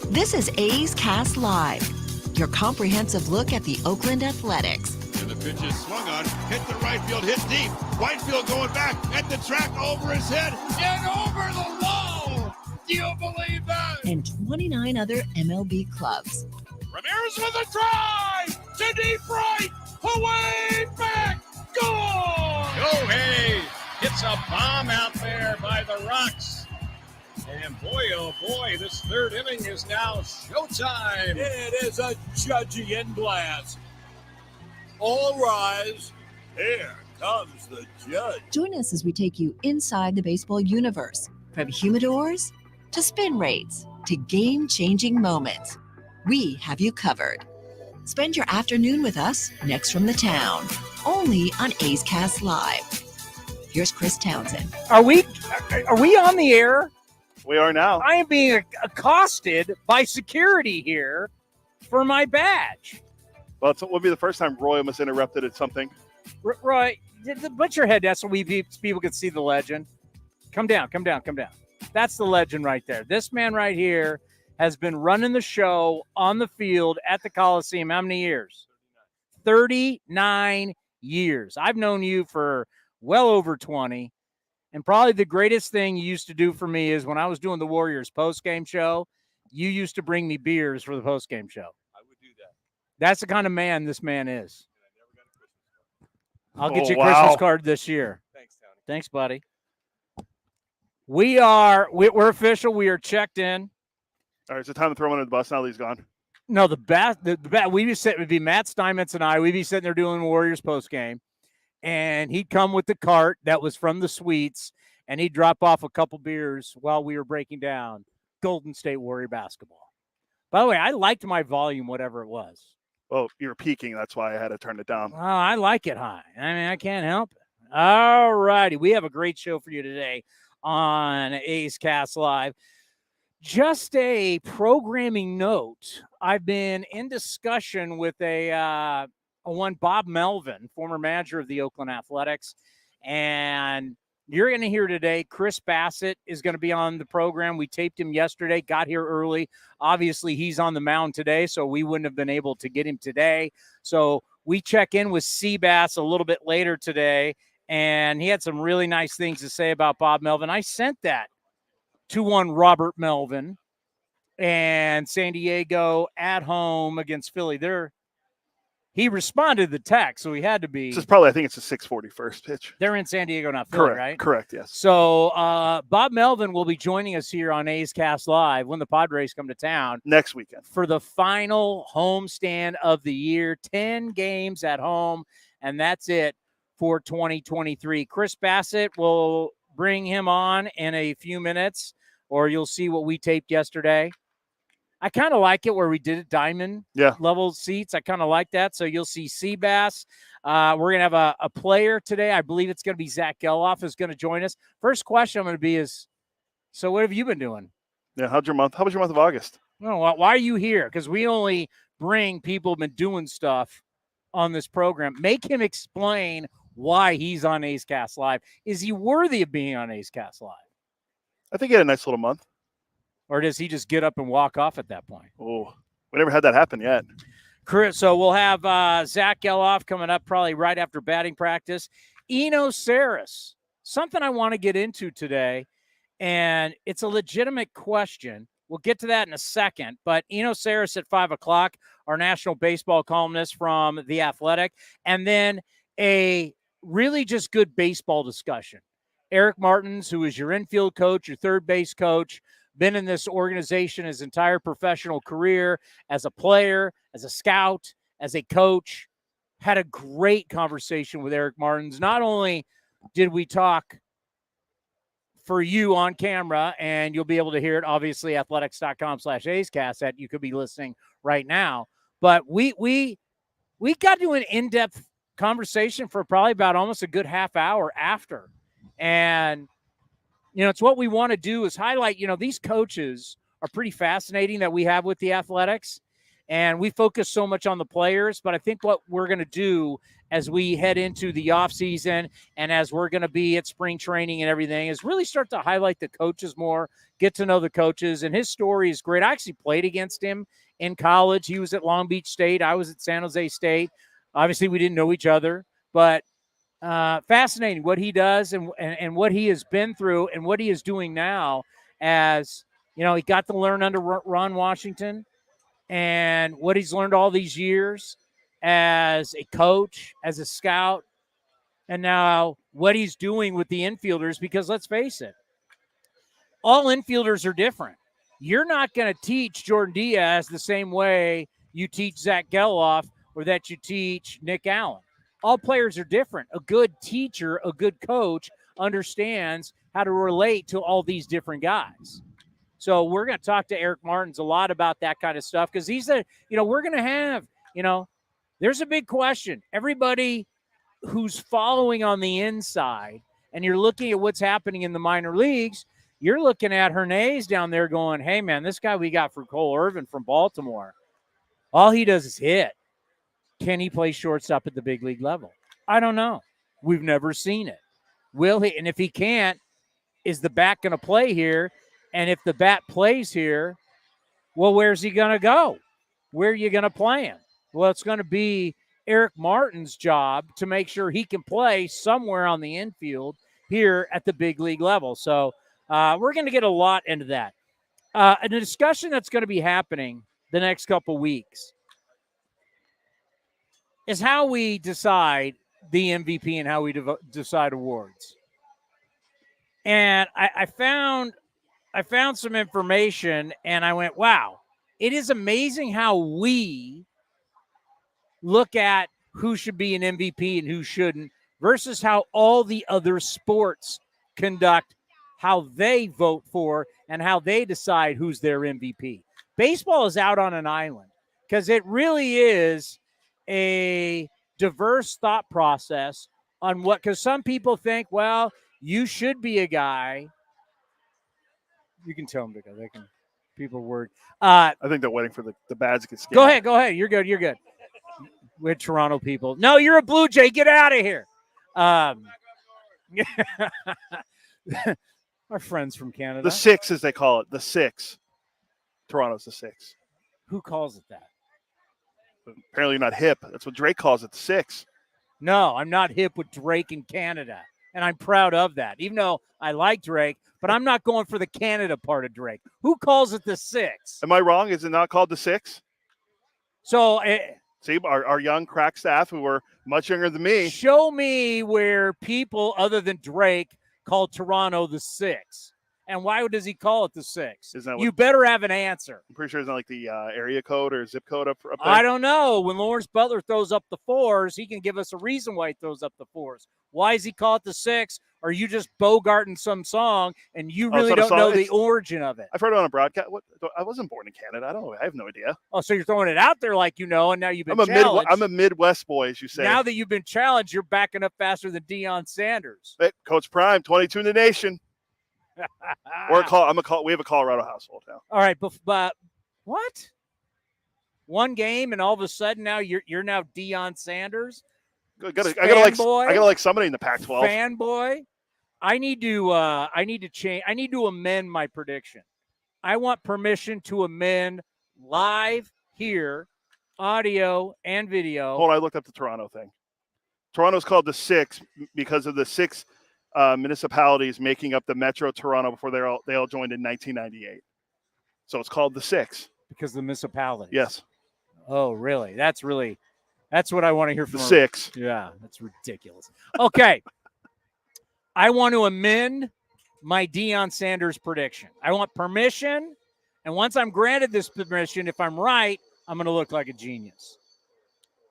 This is A's Cast Live, your comprehensive look at the Oakland Athletics. And the pitch is swung on, hit the right field, hit deep. Whitefield going back at the track, over his head, and over the wall. Do you believe that? And 29 other MLB clubs. Ramirez with a drive to deep right, away back, goal! Hey, it's a bomb out there by the Rocks. And boy, oh boy, this third inning is now showtime. It is a Judgian blast. All rise. Here comes the judge. Join us as we take you inside the baseball universe, from humidors to spin rates to game-changing moments. We have you covered. Spend your afternoon with us next from the town, only on A's Cast Live. Here's Chris Townsend. Are we on the air? We are now. I am being accosted by security here for my badge. Well, it would be the first time Roy almost interrupted at something. Roy, put your head down so people can see the legend. Come down. That's the legend right there. This man right here has been running the show on the field at the Coliseum. How many years? 39 years. I've known you for well over 20. And probably the greatest thing you used to do for me is when I was doing the Warriors post-game show, you used to bring me beers for the post-game show. I would do that. That's the kind of man this man is. I never got a Christmas card. I'll get you a wow. Christmas card this year. Thanks, Tony. Thanks, buddy. We're official. We are checked in. All right, it's time to throw him under the bus now that he's gone. No, the bat we'd be sitting, it'd be Matt Steinmetz and I. We'd be sitting there doing Warriors post-game. And he'd come with the cart that was from the suites, and he'd drop off a couple beers while we were breaking down Golden State Warrior basketball. By the way, I liked my volume, whatever it was. Well, you were peaking. That's why I had to turn it down. Oh, I like it high. I mean, I can't help it. All righty. We have a great show for you today on A's Cast Live. Just a programming note. I've been in discussion with one Bob Melvin, former manager of the Oakland Athletics, and you're going to hear today Chris Bassett is going to be on the program. We taped him yesterday, got here early. Obviously, he's on the mound today, so we wouldn't have been able to get him today. So we check in with Seabass a little bit later today, and he had some really nice things to say about Bob Melvin. I sent that to one Robert Melvin and San Diego at home against Philly. He responded to the text, so he had to be. This is probably, I think it's a 6:40 first pitch. They're in San Diego, not Philly, right? Correct, yes. So Bob Melvin will be joining us here on A's Cast Live when the Padres come to town. Next weekend. For the final homestand of the year, 10 games at home, and that's it for 2023. Chris Bassett will bring him on in a few minutes, or you'll see what we taped yesterday. I kind of like it where we did it diamond level seats. I kind of like that. So you'll see Seabass. We're going to have a player today. I believe it's going to be Zach Geloff is going to join us. First question I'm going to be is, so what have you been doing? Yeah, how's your month? How was your month of August? No, why are you here? Because we only bring people who've been doing stuff on this program. Make him explain why he's on A's Cast Live. Is he worthy of being on A's Cast Live? I think he had a nice little month. Or does he just get up and walk off at that point? Oh, we never had that happen yet. Chris, so we'll have Zach Geloff coming up probably right after batting practice. Eno Saris, something I want to get into today, and it's a legitimate question. We'll get to that in a second, but Eno Saris at 5 o'clock, our national baseball columnist from The Athletic, and then a really just good baseball discussion. Eric Martins, who is your infield coach, your third base coach, been in this organization his entire professional career as a player, as a scout, as a coach. Had a great conversation with Eric Martins. Not only did we talk for you on camera, and you'll be able to hear it, obviously, athletics.com/AsCast that you could be listening right now, but we got to an in-depth conversation for probably about almost a good half hour after. And it's what we want to do is highlight, these coaches are pretty fascinating that we have with the Athletics. And we focus so much on the players, but I think what we're going to do as we head into the offseason and as we're going to be at spring training and everything is really start to highlight the coaches more, get to know the coaches. And his story is great. I actually played against him in college. He was at Long Beach State. I was at San Jose State. Obviously, we didn't know each other, but fascinating what he does and what he has been through and what he is doing now. As you know, he got to learn under Ron Washington and what he's learned all these years as a coach, as a scout, and now what he's doing with the infielders. Because let's face it, all infielders are different. You're not going to teach Jordan Diaz the same way you teach Zach Geloff or that you teach Nick Allen. All players are different. A good teacher, a good coach understands how to relate to all these different guys. So we're going to talk to Eric Martins a lot about that kind of stuff because we're going to have, there's a big question. Everybody who's following on the inside and you're looking at what's happening in the minor leagues, you're looking at Hernandez down there going, hey, man, this guy we got for Cole Irvin from Baltimore, all he does is hit. Can he play shortstop at the big league level? I don't know. We've never seen it. Will he? And if he can't, is the bat going to play here? And if the bat plays here, well, where's he going to go? Where are you going to play him? Well, it's going to be Eric Martin's job to make sure he can play somewhere on the infield here at the big league level. So we're going to get a lot into that. And the discussion that's going to be happening the next couple weeks is how we decide the MVP and how we decide awards. And I found some information and I went, wow, it is amazing how we look at who should be an MVP and who shouldn't versus how all the other sports conduct how they vote for and how they decide who's their MVP. Baseball is out on an island because it really is a diverse thought process on what, because some people think, well, you should be a guy. You can tell them to go. They can. People word. I think they're waiting for the badge to get scanned. Go ahead. You're good. We're Toronto people. No, you're a Blue Jay. Get out of here. Our friends from Canada. The 6, as they call it. The 6. Toronto's the 6. Who calls it that? Apparently you're not hip. That's what Drake calls it, the 6. No, I'm not hip with Drake in Canada. And I'm proud of that, even though I like Drake, but I'm not going for the Canada part of Drake. Who calls it the 6? Am I wrong? Is it not called the 6? So, see, our young crack staff who were much younger than me. Show me where people other than Drake call Toronto the 6. And why does he call it the 6? You better have an answer. I'm pretty sure it's not like the area code or zip code up there. I don't know. When Lawrence Butler throws up the 4s, he can give us a reason why he throws up the 4s. Why does he call it the 6? Or you just bogarting some song and you really don't know the origin of it? I've heard it on a broadcast. I wasn't born in Canada. I don't know. I have no idea. Oh, so you're throwing it out there like you know, and now you've been challenged. I'm a Midwest boy, as you say. Now that you've been challenged, you're backing up faster than Deion Sanders. Hey, Coach Prime, 22 in the nation. We have a Colorado household now. All right, but what? One game and all of a sudden now you're now Deion Sanders. I gotta like somebody in the Pac-12. Fanboy. I need to change. I need to amend my prediction. I want permission to amend live here, audio and video. Hold on, I looked up the Toronto thing. Toronto's called the 6 because of the 6 municipalities making up the Metro Toronto before they all joined in 1998. So it's called the 6 because of the municipalities. Yes. Oh, really? That's what I want to hear from the 6. Yeah, that's ridiculous. Okay. I want to amend my Deion Sanders prediction. I want permission, and once I'm granted this permission, if I'm right, I'm going to look like a genius.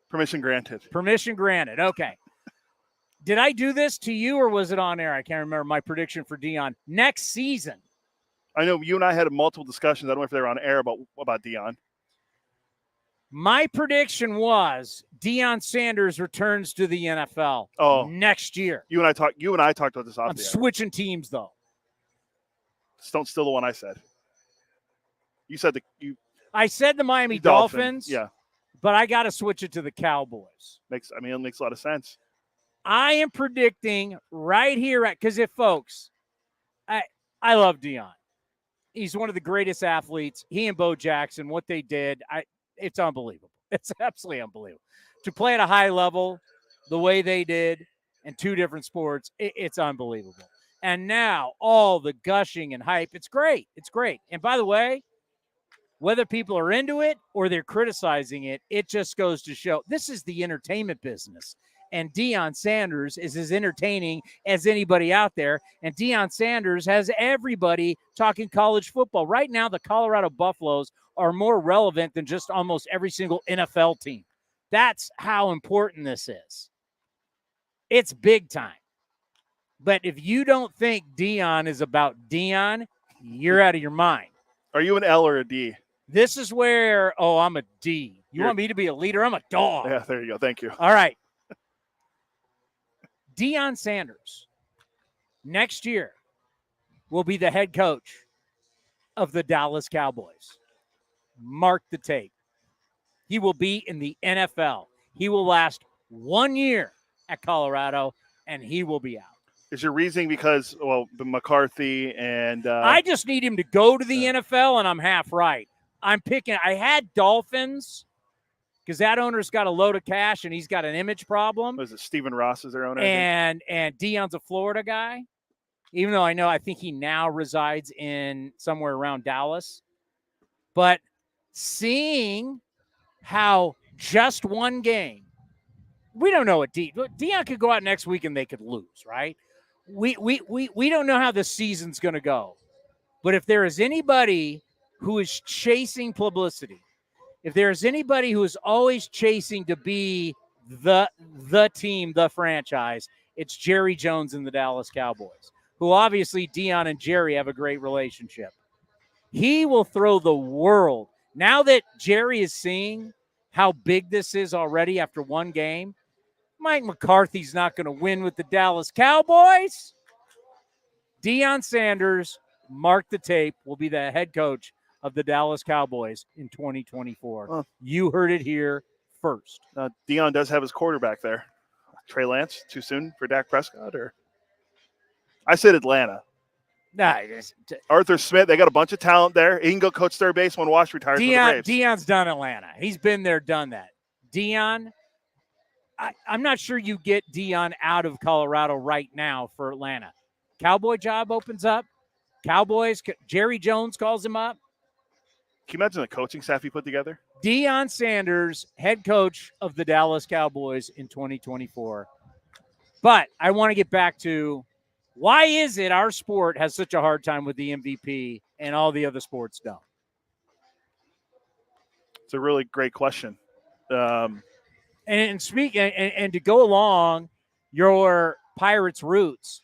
Permission granted. Permission granted. Okay. Did I do this to you or was it on air? I can't remember my prediction for Deion. Next season. I know you and I had multiple discussions. I don't know if they were on air about Deion. My prediction was Deion Sanders returns to the NFL next year. You and I talked about this off I'm the air. Switching teams, though. Just don't steal the one I said. You said that you. I said the Miami Dolphin, Dolphins, yeah. but I got to switch it to the Cowboys. It makes a lot of sense. I am predicting right here, because folks, I love Deion. He's one of the greatest athletes. He and Bo Jackson, what they did, it's unbelievable. It's absolutely unbelievable. To play at a high level the way they did in two different sports, it's unbelievable. And now all the gushing and hype, it's great. It's great. And by the way, whether people are into it or they're criticizing it, it just goes to show this is the entertainment business. And Deion Sanders is as entertaining as anybody out there. And Deion Sanders has everybody talking college football. Right now, the Colorado Buffaloes are more relevant than just almost every single NFL team. That's how important this is. It's big time. But if you don't think Deion is about Deion, you're out of your mind. Are you an L or a D? This is where, I'm a D. You want me to be a leader? I'm a dog. Yeah, there you go. Thank you. All right. Deion Sanders next year will be the head coach of the Dallas Cowboys. Mark the tape. He will be in the NFL. He will last 1 year at Colorado, and he will be out. Is your reasoning because, the McCarthy and I just need him to go to the NFL, and I'm half right. I had Dolphins because that owner's got a load of cash, and he's got an image problem. Was it Stephen Ross is their owner? And Deion's a Florida guy, even though I think he now resides in somewhere around Dallas. But seeing how just one game, we don't know what Deion could go out next week and they could lose, right? We don't know how the season's going to go. But if there is anybody who is chasing publicity, if there is anybody who is always chasing to be the team, the franchise, it's Jerry Jones and the Dallas Cowboys, who obviously Deion and Jerry have a great relationship. He will throw the world. Now that Jerry is seeing how big this is already after one game, Mike McCarthy's not going to win with the Dallas Cowboys. Deion Sanders, mark the tape, will be the head coach of the Dallas Cowboys in 2024. Huh. You heard it here first. Deion does have his quarterback there. Trey Lance, too soon for Dak Prescott? Or I said Atlanta. Nah, Arthur Smith, they got a bunch of talent there. He can go coach third base when Wash retires for the Braves. Deion's done Atlanta. He's been there, done that. Deion, I'm not sure you get Deion out of Colorado right now for Atlanta. Cowboy job opens up. Cowboys, Jerry Jones calls him up. Can you imagine the coaching staff he put together? Deion Sanders, head coach of the Dallas Cowboys in 2024. But I want to get back to why is it our sport has such a hard time with the MVP and all the other sports don't? It's a really great question. And to go along your Pirates roots,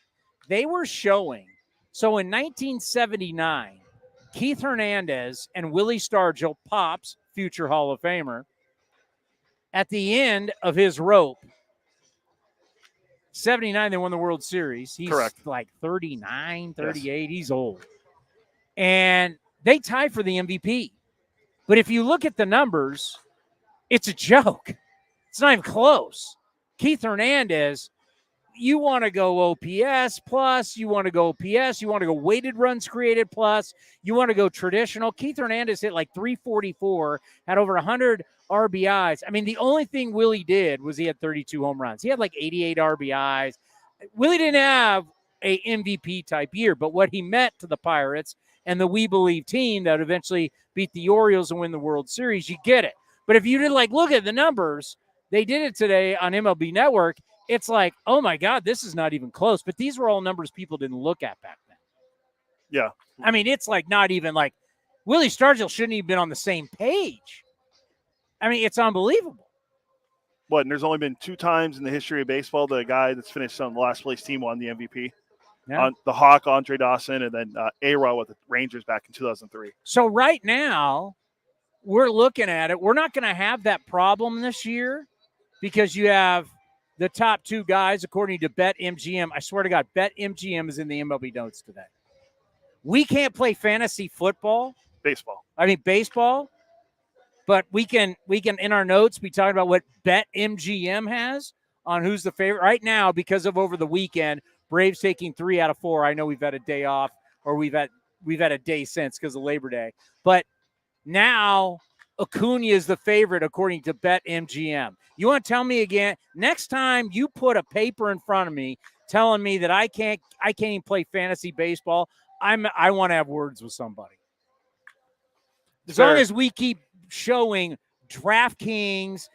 they were showing. So in 1979, Keith Hernandez and Willie Stargell, Pop's future Hall of Famer, at the end of his rope, 79, they won the World Series. He's correct. Like 39, 38. Yes. He's old. And they tied for the MVP. But if you look at the numbers, it's a joke. It's not even close. Keith Hernandez, you want to go OPS plus, you want to go OPS, you want to go weighted runs created plus, you want to go traditional. Keith Hernandez hit like 344, had over 100 RBIs. I mean, the only thing Willie did was he had 32 home runs. He had like 88 RBIs. Willie didn't have a MVP type year, but what he meant to the Pirates and the We Believe team that eventually beat the Orioles and win the World Series, you get it. But if you did look at the numbers, they did it today on MLB Network. It's like, oh my God, this is not even close. But these were all numbers people didn't look at back then. Yeah. I mean, it's like not even like Willie Stargell shouldn't even been on the same page. I mean, it's unbelievable. And there's only been 2 times in the history of baseball the guy that's finished on the last place team won the MVP. Yeah. The Hawk, Andre Dawson, and then A-Rod with the Rangers back in 2003. So right now, we're looking at it. We're not going to have that problem this year because you have the top 2 guys, according to BetMGM. I swear to God, BetMGM is in the MLB notes today. We can't play fantasy football. Baseball. Baseball But we can in our notes be talking about what BetMGM has on who's the favorite right now because of over the weekend. Braves taking 3 out of 4. I know we've had a day off, or we've had a day since because of Labor Day. But now Acuna is the favorite according to BetMGM. You want to tell me again? Next time you put a paper in front of me telling me that I can't even play fantasy baseball, I want to have words with somebody. As long as we keep showing DraftKings,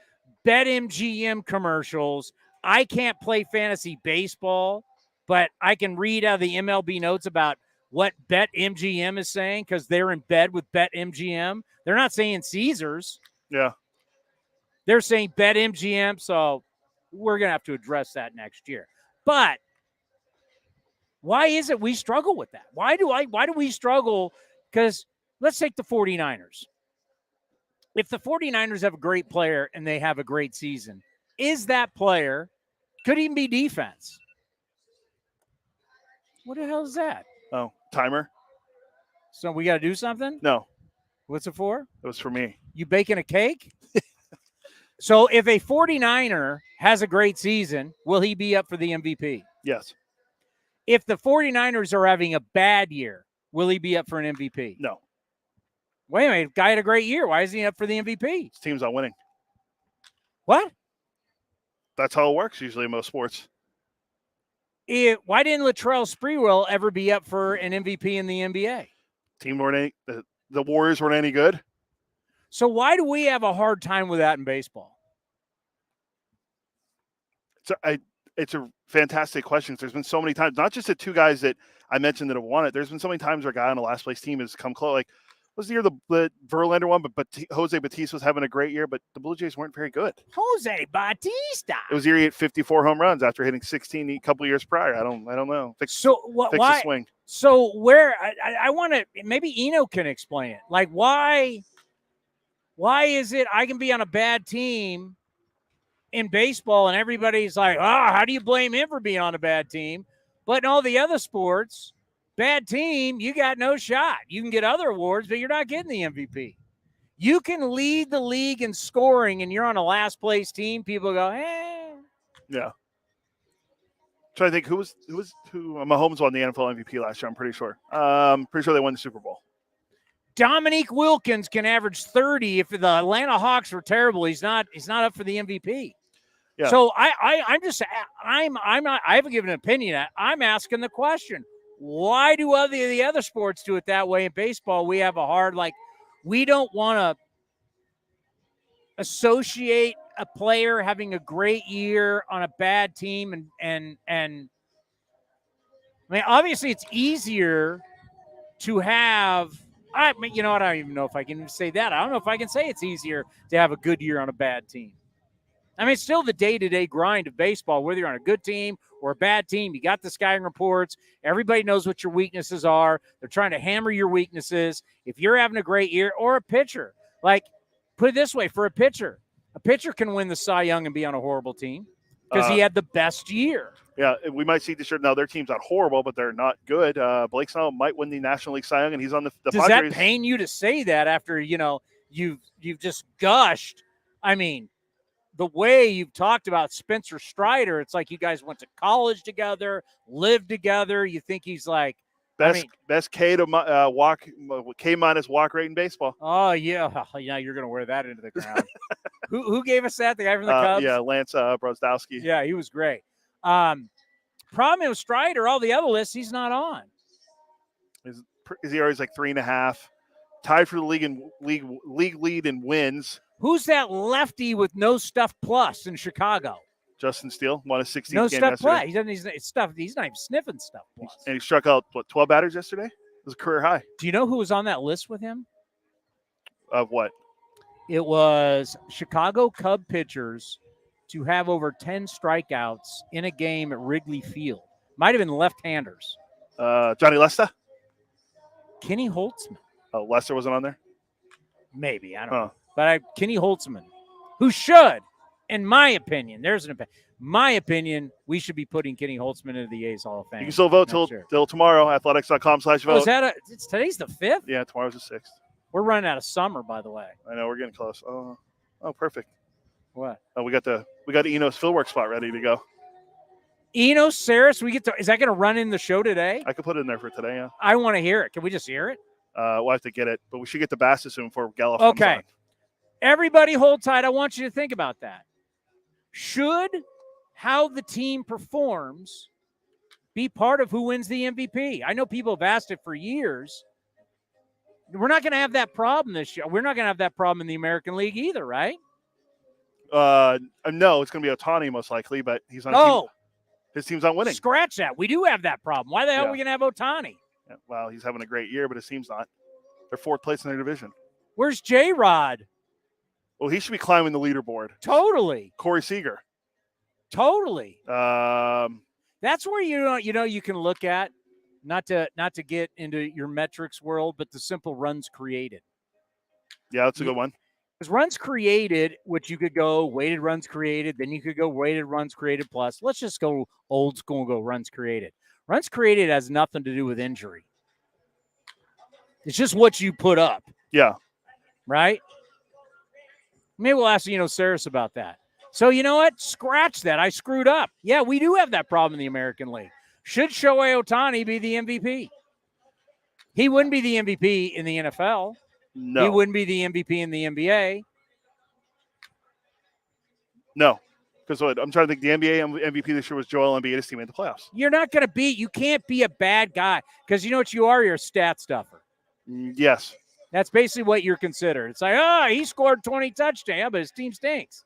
BetMGM commercials, I can't play fantasy baseball, but I can read out of the MLB notes about what BetMGM is saying because they're in bed with BetMGM. They're not saying Caesars. Yeah. They're saying BetMGM, so we're going to have to address that next year. But why is it we struggle with that? Why do we struggle? Because let's take the 49ers. If the 49ers have a great player and they have a great season, is that player could even be defense? What the hell is that? Oh, timer? So we got to do something? No. What's it for? It was for me. You baking a cake? So if a 49er has a great season, will he be up for the MVP? Yes. If the 49ers are having a bad year, will he be up for an MVP? No. Wait a minute. Guy had a great year. Why isn't he up for the MVP? His team's not winning. What? That's how it works usually in most sports. Why didn't Latrell Sprewell ever be up for an MVP in the NBA? Team weren't the Warriors weren't any good. So why do we have a hard time with that in baseball? It's a fantastic question. There's been so many times, not just the two guys that I mentioned that have won it. There's been so many times where a guy on the last place team has come close. Like, was the year the Verlander won, but Jose Bautista was having a great year, but the Blue Jays weren't very good. Jose Bautista. It was the year he hit 54 home runs after hitting 16 a couple years prior. I don't know. Fix why? The swing. So where I want to maybe Eno can explain it. Like why is it I can be on a bad team in baseball and everybody's like, how do you blame him for being on a bad team? But in all the other sports, bad team, you got no shot. You can get other awards, but you're not getting the MVP. You can lead the league in scoring and you're on a last place team. People go, Yeah. Trying to think who Mahomes won the NFL MVP last year. I'm pretty sure. Pretty sure they won the Super Bowl. Dominique Wilkins can average 30. If the Atlanta Hawks were terrible, he's not up for the MVP. Yeah. So I haven't given an opinion. I'm asking the question: why do the other sports do it that way? In baseball, we have a hard we don't want to associate a player having a great year on a bad team, and I mean, obviously, it's easier to have. I don't even know if I can say that. I don't know if I can say it's easier to have a good year on a bad team. I mean, it's still the day-to-day grind of baseball, whether you're on a good team or a bad team. You got the scouting reports. Everybody knows what your weaknesses are. They're trying to hammer your weaknesses. If you're having a great year, or a pitcher, put it this way, for a pitcher can win the Cy Young and be on a horrible team because he had the best year. Yeah, we might see this year. Now, their team's not horrible, but they're not good. Blake Snell might win the National League Cy Young, and he's on the Does Padres. That pain you to say that after, you've just gushed? I mean, the way you've talked about Spencer Strider, it's like you guys went to college together, lived together. You think he's like best K to walk K minus walk rate in baseball. Oh yeah, you're gonna wear that into the ground. Who gave us that? The guy from the Cubs? Yeah, Lance Brozdowski. Yeah, he was great. Problem with Strider, all the other lists, he's not on. Is he always like 3.5? Tied for the league lead in wins. Who's that lefty with no stuff plus in Chicago? Justin Steele won a 16th no game stuff yesterday. Plus. He's not even sniffing stuff plus. And he struck out 12 batters yesterday. It was a career high. Do you know who was on that list with him? Of what? It was Chicago Cub pitchers to have over 10 strikeouts in a game at Wrigley Field. Might have been left-handers. Johnny Lesta? Kenny Holtzman. Oh, Lester wasn't on there? Maybe. I don't know. But Kenny Holtzman, who should, in my opinion, my opinion, we should be putting Kenny Holtzman into the A's Hall of Fame. You can still vote till tomorrow, athletics.com/vote. Today's the 5th? Yeah, tomorrow's the 6th. We're running out of summer, by the way. I know we're getting close. Oh, perfect. What? Oh, we got the Enos Fieldwork spot ready to go. Eno Saris, is that going to run in the show today? I could put it in there for today. Yeah. I want to hear it. Can we just hear it? We'll have to get it, but we should get the Bassett soon before Geloff Okay. comes on. Everybody hold tight. I want you to think about that. Should how the team performs be part of who wins the MVP? I know people have asked it for years. We're not going to have that problem this year. We're not going to have that problem in the American League either, right? No, it's going to be Ohtani most likely, but he's on his team's not winning. Scratch that. We do have that problem. Why the hell are we going to have Ohtani? Yeah, well, he's having a great year, but his team's not. They're fourth place in their division. Where's J-Rod? Well, he should be climbing the leaderboard. Totally. Corey Seager. Totally. That's where you can look at, not to get into your metrics world, but the simple runs created. Yeah, that's a good one. Because runs created, which you could go weighted runs created, then you could go weighted runs created plus. Let's just go old school and go runs created. Runs created has nothing to do with injury. It's just what you put up. Yeah. Right? Maybe we'll ask Saris about that. So you know what? Scratch that. I screwed up. Yeah, we do have that problem in the American League. Should Shohei Ohtani be the MVP? He wouldn't be the MVP in the NFL. No. He wouldn't be the MVP in the NBA. No. Because I'm trying to think, the NBA MVP this year was Joel Embiid. His team made the playoffs. You can't be a bad guy because you know what you are? You're a stat stuffer. Yes. That's basically what you're considered. It's like, he scored 20 touchdowns, but his team stinks.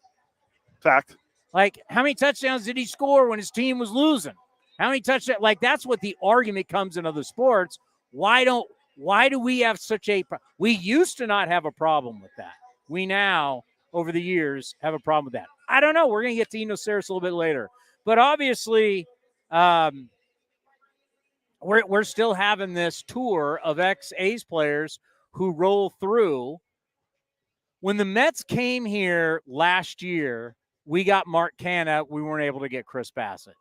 Fact. Like, how many touchdowns did he score when his team was losing? How many touchdowns? Like, that's what the argument comes in other sports. Why do we have such a – we used to not have a problem with that. We now, over the years, have a problem with that. I don't know. We're going to get to Eno Saris a little bit later. But obviously, we're still having this tour of ex-A's players who roll through. When the Mets came here last year, we got Mark Canha. We weren't able to get Chris Bassett.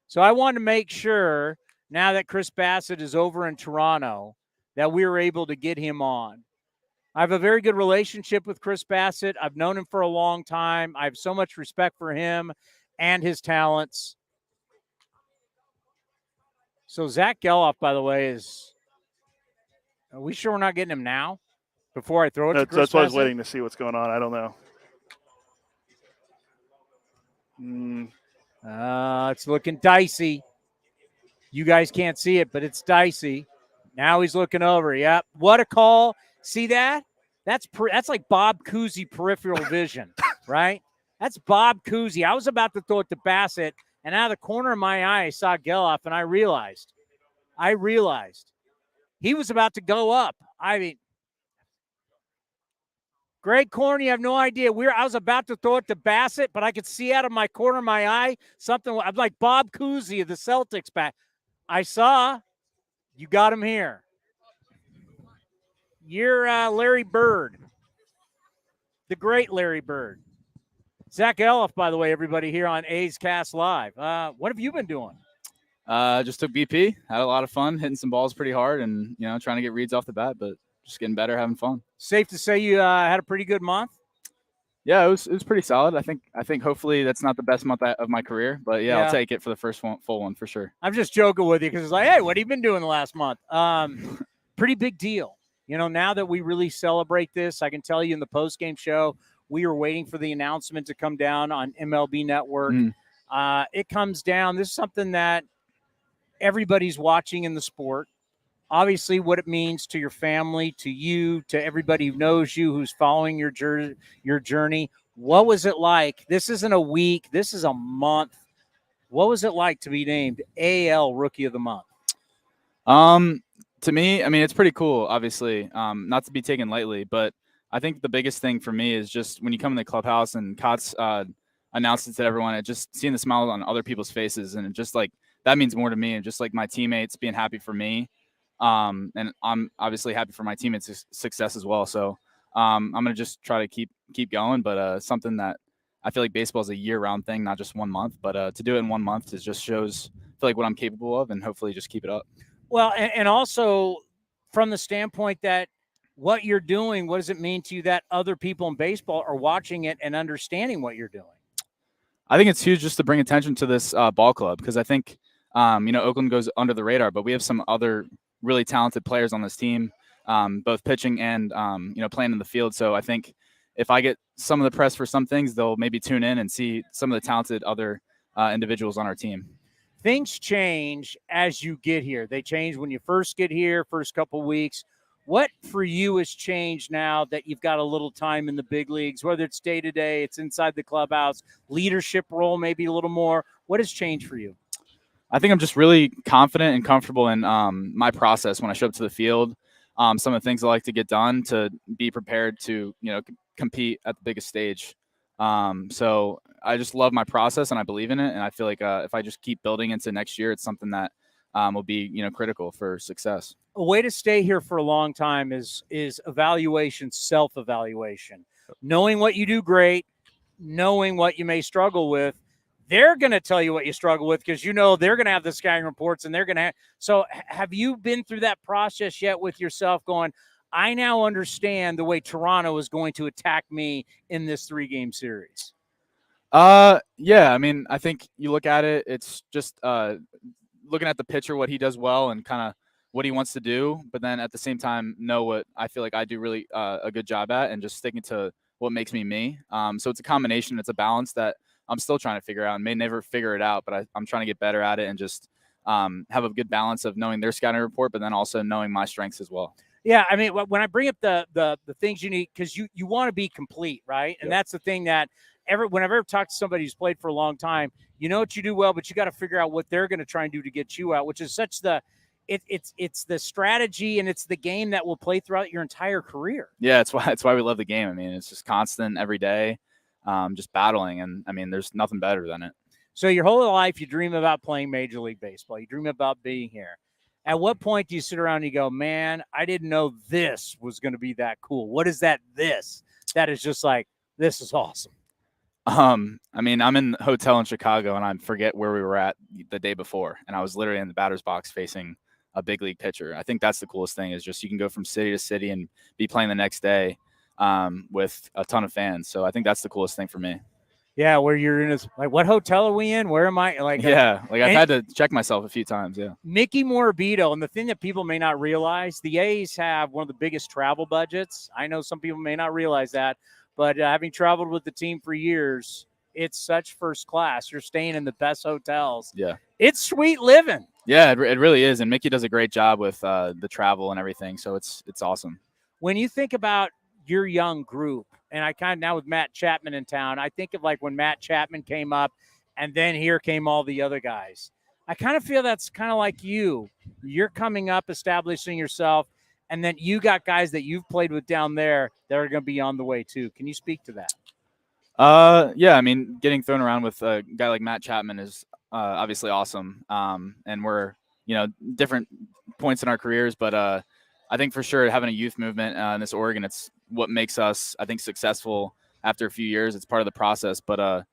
So I wanted to make sure, now that Chris Bassett is over in Toronto, that we were able to get him on. I have a very good relationship with Chris Bassett. I've known him for a long time. I have so much respect for him and his talents. So Zach Geloff, by the way, are we sure we're not getting him now? Before I throw it to Chris That's why I was Bassett? waiting to see what's going on. I don't know. It's looking dicey. You guys can't see it, but it's dicey. Now he's looking over. Yep. What a call. See that? That's like Bob Cousy peripheral vision, right? That's Bob Cousy. I was about to throw it to Bassett, and out of the corner of my eye, I saw Geloff, and I realized he was about to go up. I mean, Greg Corn, you have no idea. I was about to throw it to Bassett, but I could see out of my corner of my eye something. I'm like Bob Cousy of the Celtics back. I saw you got him here. You're Larry Bird, the great Larry Bird. Zach Geloff, by the way, everybody here on A's Cast Live. What have you been doing? Just took BP, had a lot of fun, hitting some balls pretty hard, and trying to get reads off the bat, but just getting better, having fun. Safe to say you had a pretty good month. Yeah, it was pretty solid. I think hopefully that's not the best month of my career, but yeah. I'll take it for the first full one for sure. I'm just joking with you because it's like, hey, what have you been doing the last month? Pretty big deal. Now that we really celebrate this, I can tell you in the post-game show, we were waiting for the announcement to come down on MLB Network. It comes down. This is something that everybody's watching in the sport. Obviously, what it means to your family, to you, to everybody who knows you, who's following your journey. What was it like? This isn't a week. This is a month. What was it like to be named AL Rookie of the Month? To me, I mean, it's pretty cool, obviously, not to be taken lightly, but I think the biggest thing for me is just when you come in the clubhouse and Kotz announced it to everyone, and just seeing the smiles on other people's faces, and it just like that means more to me, and just like my teammates being happy for me. And I'm obviously happy for my teammates' success as well. So I'm going to just try to keep going. But something that I feel like baseball is a year-round thing, not just 1 month. But to do it in 1 month, it just shows, I feel like, what I'm capable of, and hopefully just keep it up. Well, and also from the standpoint that what you're doing, what does it mean to you that other people in baseball are watching it and understanding what you're doing? I think it's huge just to bring attention to this ball club, because I think, Oakland goes under the radar, but we have some other really talented players on this team, both pitching and, playing in the field. So I think if I get some of the press for some things, they'll maybe tune in and see some of the talented other individuals on our team. Things change as you get here. They change when you first get here, first couple weeks. What for you has changed now that you've got a little time in the big leagues, whether it's day-to-day, it's inside the clubhouse, leadership role, maybe a little more? What has changed for you? I think I'm just really confident and comfortable in my process when I show up to the field. Some of the things I like to get done to be prepared to, compete at the biggest stage. So I just love my process and I believe in it. And I feel like if I just keep building into next year, it's something that will be, critical for success. A way to stay here for a long time is evaluation, self-evaluation, knowing what you do great, knowing what you may struggle with. They're going to tell you what you struggle with because they're going to have the scouting reports and they're going to have. So have you been through that process yet with yourself going, I now understand the way Toronto is going to attack me in this 3-game series? Yeah. I mean, I think you look at it, it's just looking at the pitcher, what he does well and kind of what he wants to do, but then at the same time know what I feel like I do really a good job at and just sticking to what makes me me. So it's a combination, it's a balance that I'm still trying to figure out and may never figure it out, but I'm trying to get better at it and just have a good balance of knowing their scouting report, but then also knowing my strengths as well. Yeah, I mean, when I bring up the things you need, because you want to be complete, right? And that's the thing that whenever I've talked to somebody who's played for a long time, you know what you do well, but you got to figure out what they're going to try and do to get you out, which is such it's the strategy and it's the game that will play throughout your entire career. Yeah, it's why we love the game. I mean, it's just constant every day, just battling, and I mean, there's nothing better than it. So your whole life, you dream about playing Major League Baseball. You dream about being here. At what point do you sit around and you go, man, I didn't know this was going to be that cool? What is that that is just like, this is awesome? I mean, I'm in the hotel in Chicago and I forget where we were at the day before. And I was literally in the batter's box facing a big league pitcher. I think that's the coolest thing is just you can go from city to city and be playing the next day with a ton of fans. So I think that's the coolest thing for me. Yeah, where you're in like, what hotel are we in? Where am I? Like, yeah, like I've had to check myself a few times. Yeah. Mickey Morabito, and the thing that people may not realize, the A's have one of the biggest travel budgets. I know some people may not realize that, but having traveled with the team for years, it's such first class. You're staying in the best hotels. Yeah. It's sweet living. Yeah, it really is. And Mickey does a great job with the travel and everything. So it's awesome. When you think about your young group, and I kind of now with Matt Chapman in town, I think of like when Matt Chapman came up and then here came all the other guys. I kind of feel that's kind of like you. You're coming up, establishing yourself, and then you got guys that you've played with down there that are going to be on the way too. Can you speak to that? Yeah, I mean, getting thrown around with a guy like Matt Chapman is obviously awesome. And we're, different points in our careers, but I think for sure having a youth movement in this Oregon, it's what makes us, I think, successful after a few years. It's part of the process, but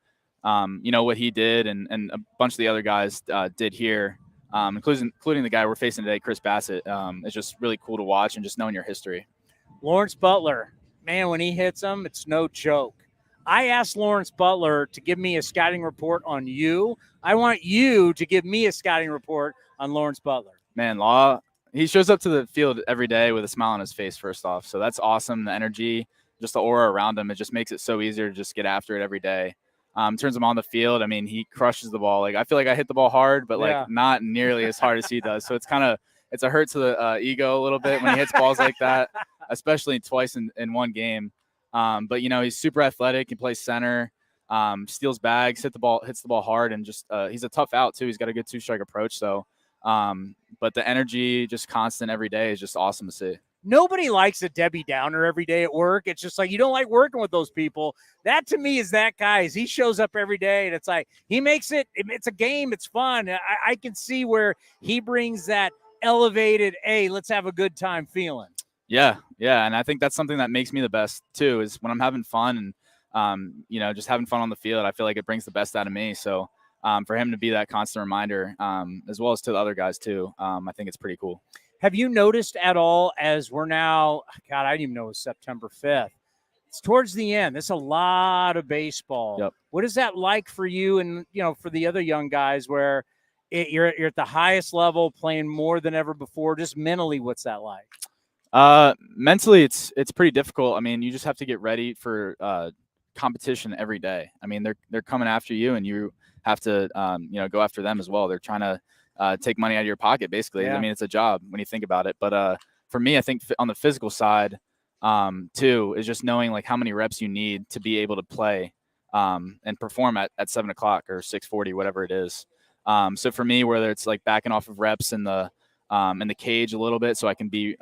what he did and a bunch of the other guys did here, including the guy we're facing today, Chris Bassett. It's just really cool to watch and just knowing your history. Lawrence Butler, man, when he hits them, it's no joke. I asked Lawrence Butler to give me a scouting report on you. I want you to give me a scouting report on Lawrence Butler. Man, Law, he shows up to the field every day with a smile on his face, first off. So that's awesome. The energy, just the aura around him, it just makes it so easier to just get after it every day. In terms of on the field, I mean, he crushes the ball. Like, I feel like I hit the ball hard, but like not nearly as hard as he does. So it's a hurt to the ego a little bit when he hits balls like that, especially twice in one game. But he's super athletic. He plays center, steals bags, hits the ball hard, and just he's a tough out too. He's got a good 2-strike approach. So, but the energy, just constant every day, is just awesome to see. Nobody likes a Debbie Downer every day at work. It's just like you don't like working with those people. That to me is that guy. Is he shows up every day, and it's like he makes it. It's a game. It's fun. I can see where he brings that elevated, hey, let's have a good time feeling. Yeah. And I think that's something that makes me the best too, is when I'm having fun and, just having fun on the field. I feel like it brings the best out of me. So for him to be that constant reminder, as well as to the other guys too, I think it's pretty cool. Have you noticed at all as we're now, God, I didn't even know it was September 5th. It's towards the end. There's a lot of baseball. Yep. What is that like for you and, for the other young guys where you're at the highest level playing more than ever before? Just mentally, what's that like? Mentally, it's pretty difficult. I mean, you just have to get ready for competition every day. I mean, they're coming after you, and you have to go after them as well. They're trying to take money out of your pocket, basically. Yeah. I mean, it's a job when you think about it. But for me, I think on the physical side, too, is just knowing like how many reps you need to be able to play and perform at 7 o'clock or 6:40, whatever it is. So for me, whether it's like backing off of reps in the cage a little bit so I can be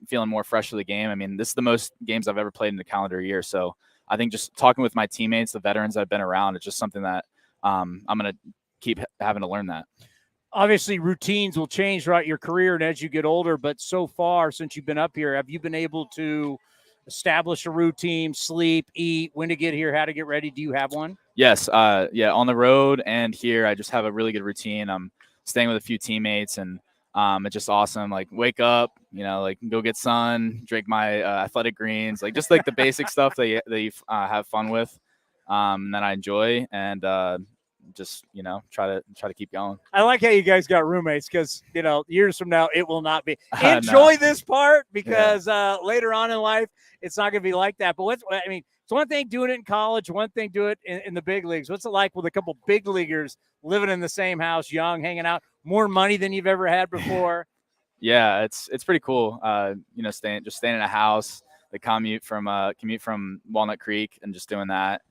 feeling more fresh for the game. I mean, this is the most games I've ever played in the calendar year. So I think just talking with my teammates, the veterans I've been around, it's just something that I'm going to keep having to learn that. Obviously, routines will change throughout your career and as you get older, but so far since you've been up here, have you been able to establish a routine, sleep, eat, when to get here, how to get ready? Do you have one? Yes. On the road and here, I just have a really good routine. I'm staying with a few teammates, and it's just awesome. Like wake up, like go get sun, drink my athletic greens, like just like the basic stuff that you have fun with, and that I enjoy, and just try to keep going. I like how you guys got roommates because years from now it will not be. Enjoy this part because later on in life it's not going to be like that. But it's one thing doing it in college, one thing do it in the big leagues. What's it like with a couple big leaguers living in the same house, young, hanging out, more money than you've ever had before? Yeah, it's pretty cool. Staying in a house, the commute from Walnut Creek and just doing that.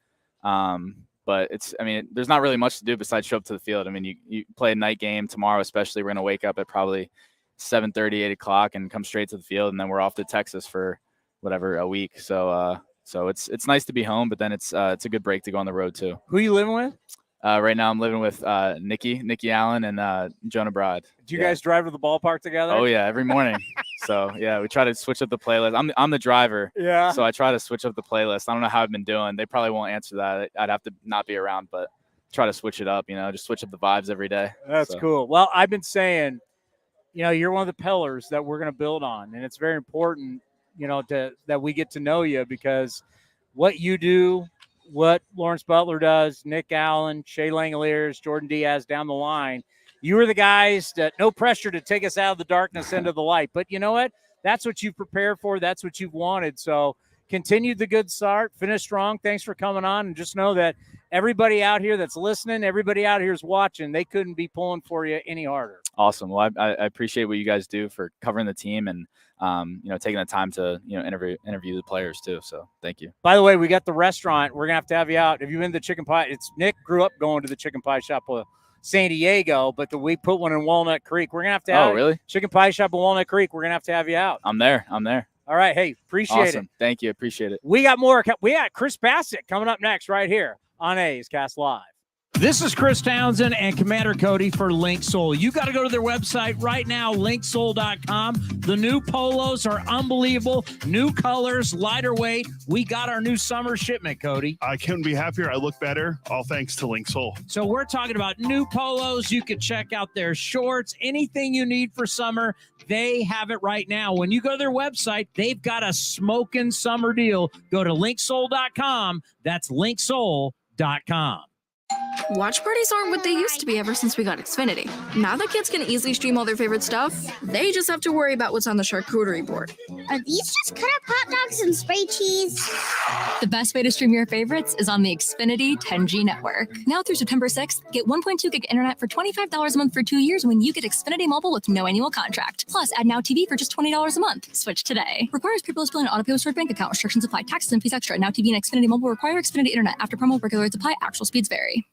But there's not really much to do besides show up to the field. I mean, you play a night game tomorrow, especially. We're going to wake up at probably 7:30, 8 o'clock and come straight to the field. And then we're off to Texas for a week. So it's nice to be home, but then it's a good break to go on the road too. Who are you living with? Right now I'm living with Nikki Allen and Jonah Broad. Do you guys drive to the ballpark together? Oh yeah, every morning. So yeah, we try to switch up the playlist. I'm the driver. Yeah. So I try to switch up the playlist. I don't know how I've been doing. They probably won't answer that. I'd have to not be around, but try to switch it up, just switch up the vibes every day. That's cool. Well, I've been saying, you're one of the pillars that we're going to build on, and it's very important, that we get to know you because what you do, what Lawrence Butler does, Nick Allen, Shea Langoliers, Jordan Diaz down the line, you are the guys that no pressure to take us out of the darkness into the light. But you know what? That's what you've prepared for. That's what you've wanted. So continue the good start, finish strong. Thanks for coming on. And just know that everybody out here that's listening, everybody out here is watching. They couldn't be pulling for you any harder. Awesome. Well, I appreciate what you guys do for covering the team and, taking the time to, interview the players too. So thank you. By the way, we got the restaurant. We're going to have you out. Have you been to the chicken pie? Nick grew up going to the chicken pie shop with San Diego, but we put one in Walnut Creek. We're going to have Oh, really? Chicken pie shop in Walnut Creek. We're going to have you out. I'm there. All right. Hey, appreciate it. Thank you. Appreciate it. We got more. We got Chris Bassett coming up next right here on A's Cast Live. This is Chris Townsend and Commander Cody for Link Soul. You got to go to their website right now, linksoul.com. The new polos are unbelievable. New colors, lighter weight. We got our new summer shipment, Cody. I couldn't be happier. I look better, all thanks to Link Soul. So we're talking about new polos. You can check out their shorts, anything you need for summer. They have it right now. When you go to their website, they've got a smoking summer deal. Go to linksoul.com. That's linksoul.com. Watch parties aren't what they used to be ever since we got Xfinity. Now that kids can easily stream all their favorite stuff, they just have to worry about what's on the charcuterie board. Are these just cut up hot dogs and spray cheese? The best way to stream your favorites is on the Xfinity 10G network. Now through September 6th, get 1.2 gig internet for $25 a month for 2 years when you get Xfinity Mobile with no annual contract. Plus, add Now TV for just $20 a month. Switch today. Requires paperless bill and auto pay with stored bank account. Restrictions apply. Taxes and fees extra. Now TV and Xfinity Mobile require Xfinity internet. After promo, regular rates apply. Actual speeds vary.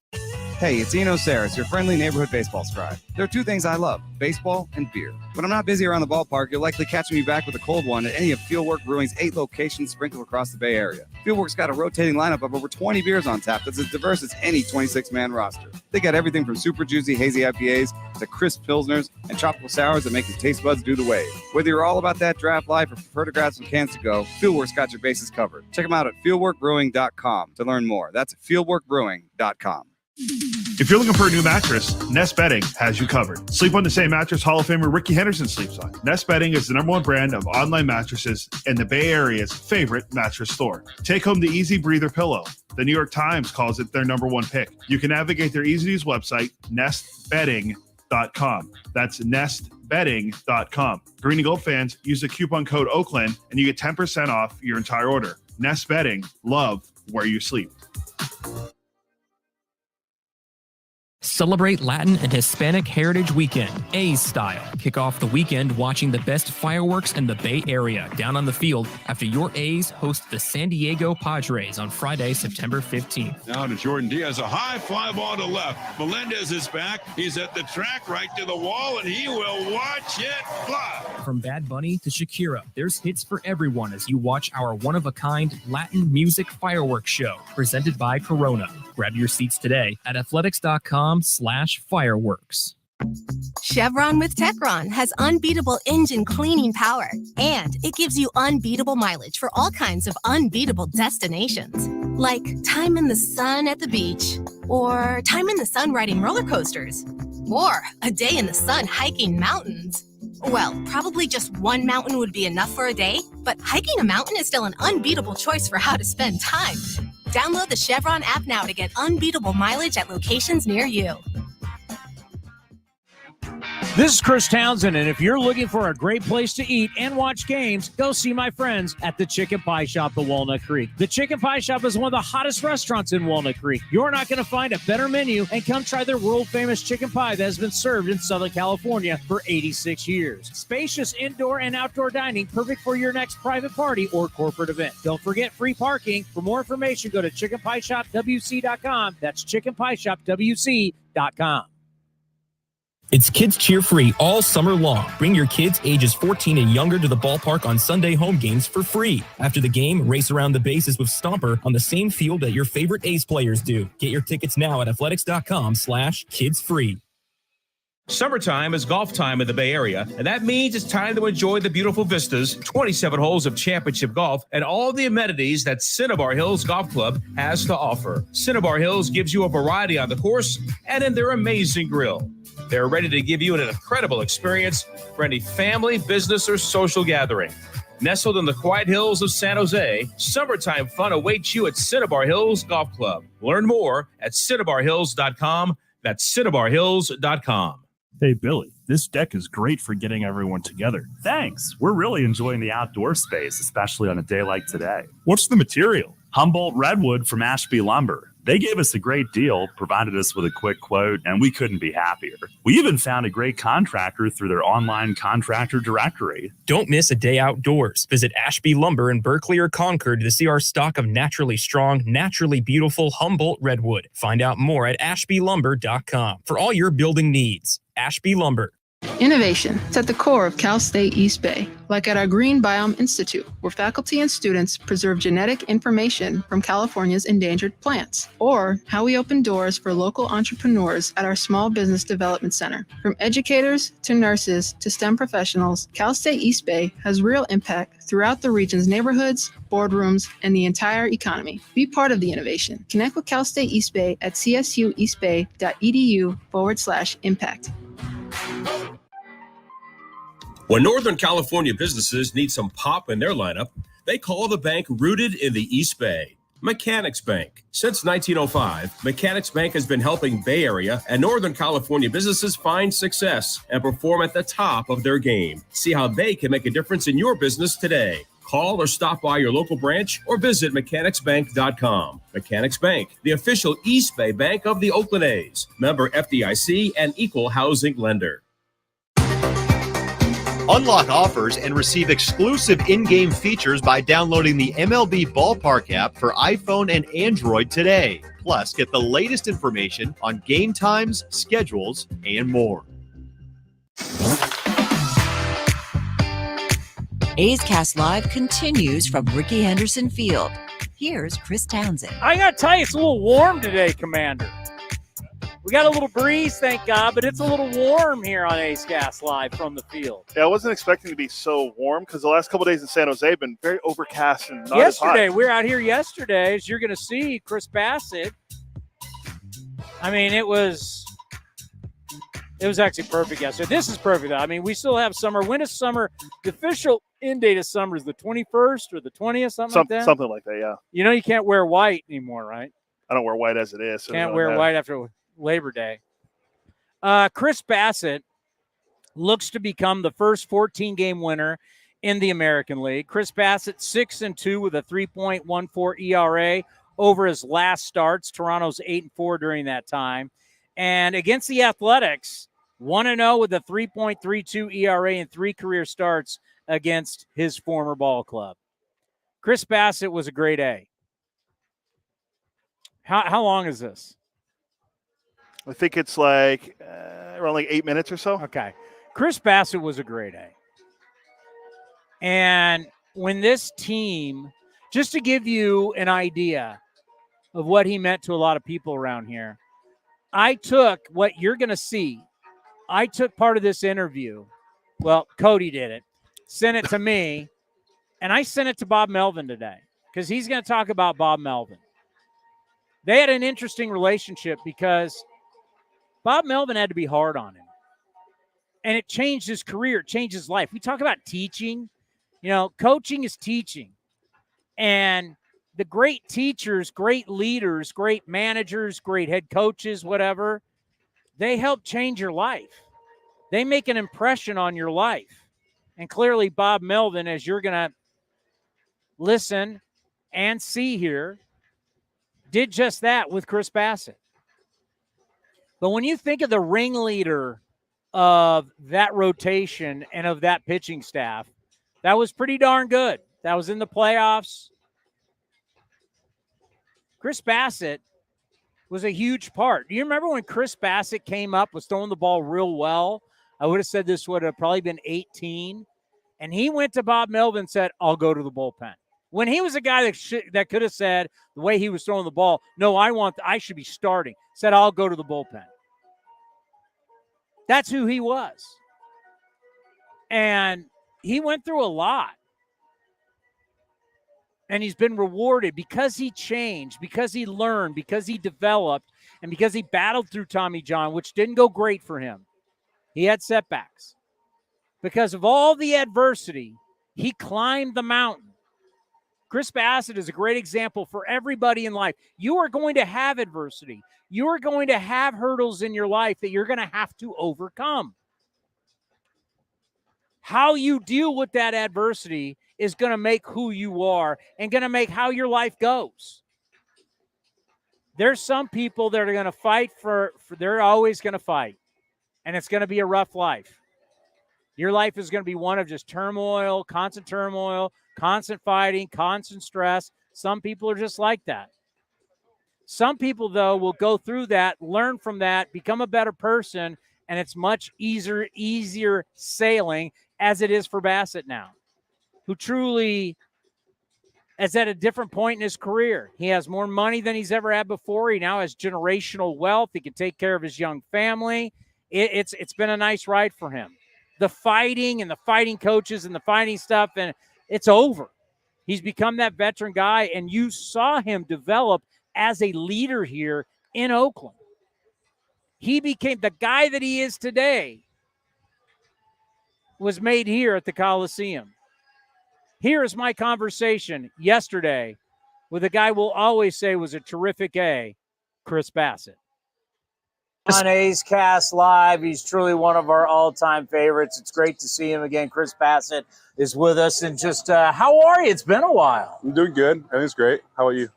Hey, it's Eno Saris, your friendly neighborhood baseball scribe. There are two things I love, baseball and beer. When I'm not busy around the ballpark, you'll likely catch me back with a cold one at any of Fieldwork Brewing's 8 locations sprinkled across the Bay Area. Fieldwork's got a rotating lineup of over 20 beers on tap that's as diverse as any 26-man roster. They got everything from super juicy hazy IPAs to crisp pilsners and tropical sours that make your taste buds do the wave. Whether you're all about that draft life or prefer to grab some cans to go, Fieldwork's got your bases covered. Check them out at fieldworkbrewing.com to learn more. That's fieldworkbrewing.com. If you're looking for a new mattress, Nest Bedding has you covered. Sleep on the same mattress Hall of Famer Ricky Henderson sleeps on. Nest Bedding is the #1 brand of online mattresses and the Bay Area's favorite mattress store. Take home the Easy Breather pillow. The New York Times calls it their #1 pick. You can navigate their easy-to-use website, nestbedding.com. That's nestbedding.com. Green and Gold fans, use the coupon code Oakland and you get 10% off your entire order. Nest Bedding, love where you sleep. Celebrate Latin and Hispanic Heritage Weekend, A's style. Kick off the weekend watching the best fireworks in the Bay Area down on the field after your A's host the San Diego Padres on Friday, September 15th. Now to Jordan Diaz, a high fly ball to left. Melendez is back. He's at the track, right to the wall, and he will watch it fly. From Bad Bunny to Shakira, there's hits for everyone as you watch our one-of-a-kind Latin music fireworks show presented by Corona. Grab your seats today at athletics.com/fireworks. Chevron with Techron has unbeatable engine cleaning power, and it gives you unbeatable mileage for all kinds of unbeatable destinations, like time in the sun at the beach, or time in the sun riding roller coasters, or a day in the sun hiking mountains. Well, probably just one mountain would be enough for a day, but hiking a mountain is still an unbeatable choice for how to spend time. Download the Chevron app now to get unbeatable mileage at locations near you. This is Chris Townsend, and if you're looking for a great place to eat and watch games, go see my friends at the Chicken Pie Shop of Walnut Creek. The Chicken Pie Shop is one of the hottest restaurants in Walnut Creek. You're not going to find a better menu, and come try their world-famous chicken pie that has been served in Southern California for 86 years. Spacious indoor and outdoor dining, perfect for your next private party or corporate event. Don't forget free parking. For more information, go to chickenpieshopwc.com. That's chickenpieshopwc.com. It's Kids Cheer Free all summer long. Bring your kids ages 14 and younger to the ballpark on Sunday home games for free. After the game, race around the bases with Stomper on the same field that your favorite A's players do. Get your tickets now at athletics.com/kidsfree. Summertime is golf time in the Bay Area, and that means it's time to enjoy the beautiful vistas, 27 holes of championship golf, and all the amenities that Cinnabar Hills Golf Club has to offer. Cinnabar Hills gives you a variety on the course and in their amazing grill. They're ready to give you an incredible experience for any family, business, or social gathering. Nestled in the quiet hills of San Jose, summertime fun awaits you at Cinnabar Hills Golf Club. Learn more at cinnabarhills.com. That's cinnabarhills.com. Hey, Billy, this deck is great for getting everyone together. Thanks. We're really enjoying the outdoor space, especially on a day like today. What's the material? Humboldt Redwood from Ashby Lumber. They gave us a great deal, provided us with a quick quote, and we couldn't be happier. We even found a great contractor through their online contractor directory. Don't miss a day outdoors. Visit Ashby Lumber in Berkeley or Concord to see our stock of naturally strong, naturally beautiful Humboldt Redwood. Find out more at ashbylumber.com for all your building needs. Ashby Lumber. Innovation is at the core of Cal State East Bay, like at our Green Biome Institute, where faculty and students preserve genetic information from California's endangered plants, or how we open doors for local entrepreneurs at our Small Business Development Center. From educators to nurses to STEM professionals, Cal State East Bay has real impact throughout the region's neighborhoods, boardrooms, and the entire economy. Be part of the innovation. Connect with Cal State East Bay at csueastbay.edu/impact. When Northern California businesses need some pop in their lineup, they call the bank rooted in the East Bay, Mechanics Bank. Since 1905, Mechanics Bank has been helping Bay Area and Northern California businesses find success and perform at the top of their game. See how they can make a difference in your business today. Call or stop by your local branch or visit mechanicsbank.com. Mechanics Bank, the official East Bay bank of the Oakland A's. Member FDIC and equal housing lender. Unlock offers and receive exclusive in-game features by downloading the MLB Ballpark app for iPhone and Android today. Plus, get the latest information on game times, schedules, and more. A's Cast Live continues from Ricky Henderson Field. Here's Chris Townsend. I got to tell you, it's a little warm today, Commander. We got a little breeze, thank God, but it's a little warm here on A's Cast Live from the field. Yeah, I wasn't expecting to be so warm because the last couple of days in San Jose have been very overcast and not as hot. We were out here yesterday, as you're going to see, Chris Bassett I mean, it was actually perfect yesterday. This is perfect, though. I mean, we still have summer. When is summer? The official end date of summer is the 21st or the 20th, something like that? Something like that, yeah. You know you can't wear white anymore, right? I don't wear white as it is. So can't wear white after Labor Day. Chris Bassett looks to become the first 14-game winner in the American League. Chris Bassett, 6-2 with a 3.14 ERA over his last starts. Toronto's 8-4 during that time. And against the Athletics, 1-0 with a 3.32 ERA and 3 career starts against his former ball club. Chris Bassett was a grade A. How long is this? I think it's like around like 8 minutes or so. Okay. Chris Bassett was a grade A. And when this team, just to give you an idea of what he meant to a lot of people around here, I took what you're going to see. I took part of this interview. Well, Cody did it, sent it to me, and I sent it to Bob Melvin today because he's going to talk about Bob Melvin. They had an interesting relationship because Bob Melvin had to be hard on him. And it changed his career. It changed his life. We talk about teaching. You know, coaching is teaching. And the great teachers, great leaders, great managers, great head coaches, whatever, they help change your life. They make an impression on your life. And clearly Bob Melvin, as you're going to listen and see here, did just that with Chris Bassett. But when you think of the ringleader of that rotation and of that pitching staff, that was pretty darn good. That was in the playoffs. Chris Bassett was a huge part. Do you remember when Chris Bassett came up, was throwing the ball real well? I would have said this would have probably been 18. And he went to Bob Melvin and said, I'll go to the bullpen. When he was a guy that could have said, the way he was throwing the ball, no, I should be starting. Said, I'll go to the bullpen. That's who he was. And he went through a lot. And he's been rewarded because he changed, because he learned, because he developed, and because he battled through Tommy John, which didn't go great for him. He had setbacks. Because of all the adversity, he climbed the mountain. Chris Bassett is a great example for everybody in life. You are going to have adversity. You are going to have hurdles in your life that you're going to have to overcome. How you deal with that adversity is going to make who you are and going to make how your life goes. There's some people that are going to fight for they're always going to fight, and it's going to be a rough life. Your life is going to be one of just turmoil, constant fighting, constant stress. Some people are just like that. Some people, though, will go through that, learn from that, become a better person, and it's much easier sailing as it is for Bassett now, who truly is at a different point in his career. He has more money than he's ever had before. He now has generational wealth. He can take care of his young family. It's been a nice ride for him. The fighting and the fighting coaches and the fighting stuff, and it's over. He's become that veteran guy, and you saw him develop as a leader here in Oakland. He became the guy that he is today, was made here at the Coliseum. Here is my conversation yesterday with a guy we'll always say was a terrific A, Chris Bassett. On A's Cast Live, he's truly one of our all-time favorites. It's great to see him again. Chris Bassett is with us. And just how are you? It's been a while. I'm doing good. Everything's great. How about you?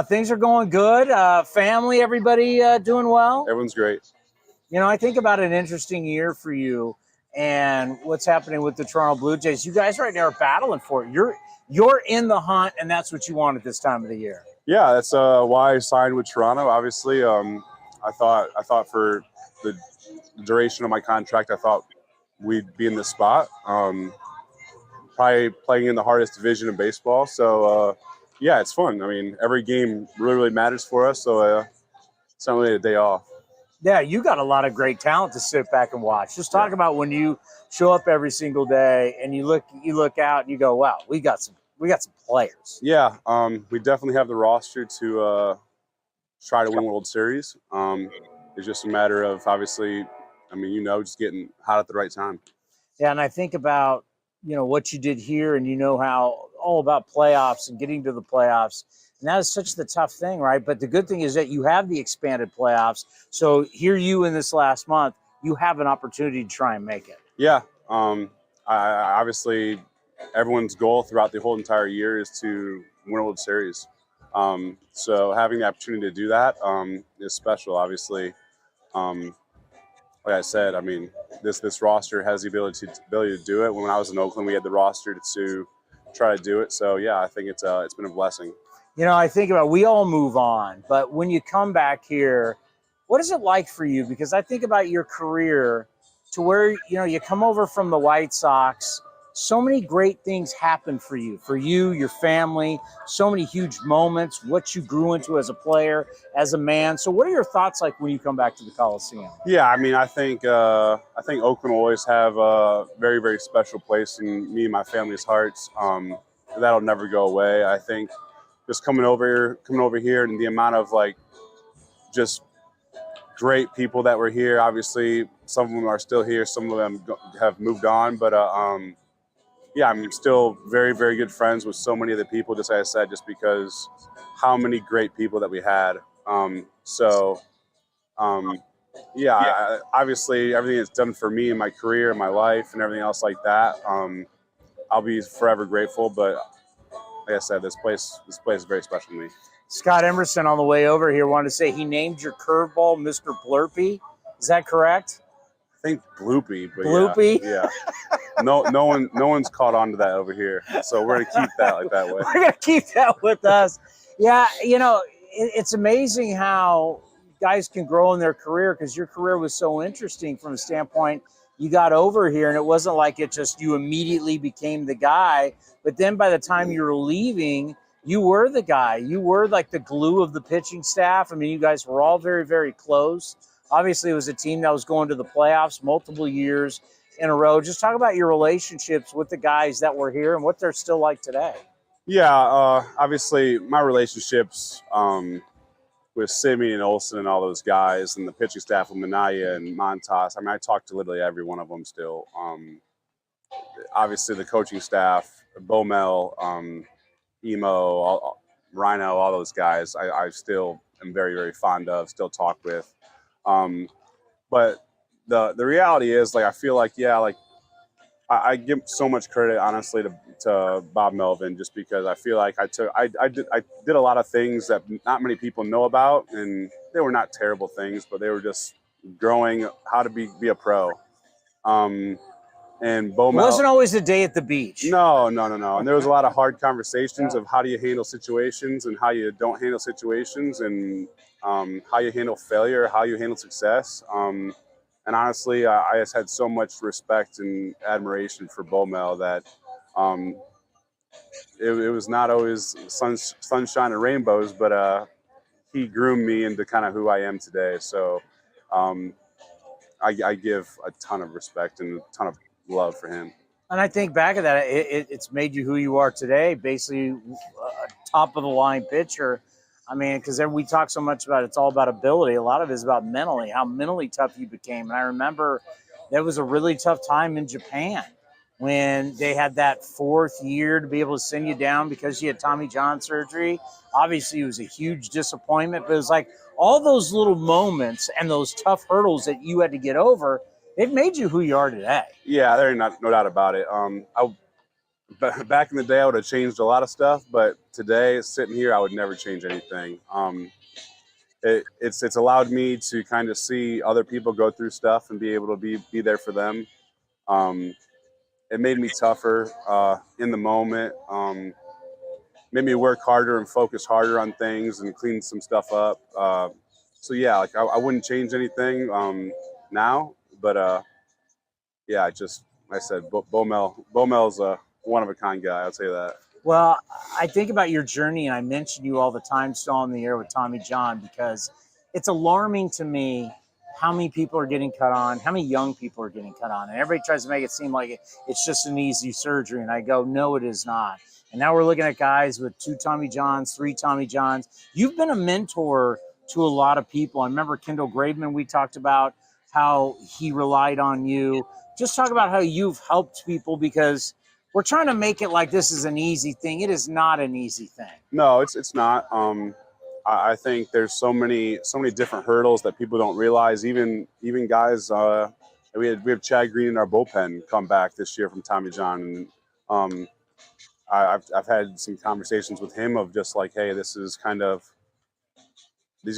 Things are going good. Family, everybody doing well? Everyone's great. You know, I think about an interesting year for you and what's happening with the Toronto Blue Jays. You guys right now are battling for it. You're in the hunt, and that's what you want at this time of the year. Yeah, that's why I signed with Toronto. Obviously, I thought for the duration of my contract, I thought we'd be in this spot. Probably playing in the hardest division in baseball. So, yeah, it's fun. I mean, every game really matters for us. So it's not really a day off. Yeah, you got a lot of great talent to sit back and watch. Just talk about when you show up every single day and you look out and you go, wow, we got some players. Yeah, we definitely have the roster to try to win World Series. it's just a matter of obviously, I mean, just getting hot at the right time. Yeah, and I think about, what you did here, and how all about playoffs and getting to the playoffs. And that is such the tough thing, right? But the good thing is that you have the expanded playoffs. So here you in this last month, you have an opportunity to try and make it. Yeah. I obviously, everyone's goal throughout the whole entire year is to win a World Series. So having the opportunity to do that is special, obviously. Like I said, I mean, this roster has the ability to do it. When I was in Oakland, we had the roster to try to do it. So yeah, I think it's been a blessing. I think about, we all move on, but when you come back here, what is it like for you? Because I think about your career to where, you come over from the White Sox, so many great things happen for you, your family, so many huge moments, what you grew into as a player, as a man. So what are your thoughts like when you come back to the Coliseum? Yeah, I mean, I think Oakland will always have a very, very special place in me and my family's hearts. That'll never go away. I think just coming over here and the amount of just great people that were here. Obviously, some of them are still here. Some of them have moved on, but yeah, I'm still very, very good friends with so many of the people, just like I said, just because how many great people that we had. Yeah, obviously everything it's done for me in my career, my life, and everything else like that, I'll be forever grateful. But like I said, this place is very special to me. Scott Emerson on the way over here wanted to say he named your curveball Mr. Blurpy. Is that correct? I think Bloopy, but Bloopy? Yeah. No one's caught on to that over here, so we're gonna keep that like that way. We're gonna keep that with us. Yeah, it's amazing how guys can grow in their career, because your career was so interesting from a standpoint. You got over here, and it wasn't like you immediately became the guy. But then by the time you were leaving, you were the guy. You were like the glue of the pitching staff. I mean, you guys were all very, very close. Obviously, it was a team that was going to the playoffs multiple years in a row. Just talk about your relationships with the guys that were here and what they're still like today. Yeah, obviously, my relationships with Simi and Olsen and all those guys, and the pitching staff with Minaya and Montas. I mean, I talk to literally every one of them still. Obviously, the coaching staff, Bomel, Emo, Rhino, all those guys, I still am very, very fond of, still talk with. But the reality is, I feel like, I give so much credit, honestly, to Bob Melvin, just because I feel like I did a lot of things that not many people know about, and they were not terrible things, but they were just growing how to be a pro. And Bo It wasn't always a day at the beach. No. And there was a lot of hard conversations of how do you handle situations and how you don't handle situations, and how you handle failure, how you handle success. And honestly, I just had so much respect and admiration for Bomel that it was not always sunshine and rainbows, but he groomed me into kind of who I am today. So I give a ton of respect and a ton of love for him. And I think back at that, it's made you who you are today, basically a top-of-the-line pitcher. I mean, because we talk so much about it's all about ability. A lot of it is about mentally, how mentally tough you became. And I remember there was a really tough time in Japan when they had that 4th year to be able to send you down because you had Tommy John surgery. Obviously, it was a huge disappointment, but it was like all those little moments and those tough hurdles that you had to get over, it made you who you are today. Yeah, there ain't no doubt about it. Back in the day, I would have changed a lot of stuff, but today, sitting here, I would never change anything. It's allowed me to kind of see other people go through stuff and be able to be there for them. It made me tougher in the moment. Made me work harder and focus harder on things and clean some stuff up. So yeah, I wouldn't change anything now, but yeah, like I said, Bomel's a one-of-a-kind guy, I'll say that. Well, I think about your journey, and I mention you all the time still on the air with Tommy John, because it's alarming to me how many people are getting cut on, how many young people are getting cut on. And everybody tries to make it seem like it's just an easy surgery. And I go, no, it is not. And now we're looking at guys with 2 Tommy Johns, 3 Tommy Johns. You've been a mentor to a lot of people. I remember Kendall Graveman, we talked about how he relied on you. Just talk about how you've helped people, because we're trying to make it like this is an easy thing. It is not an easy thing. No, it's not. I think there's so many different hurdles that people don't realize. Even guys, we have Chad Green in our bullpen come back this year from Tommy John, and I've had some conversations with him of just like, hey, these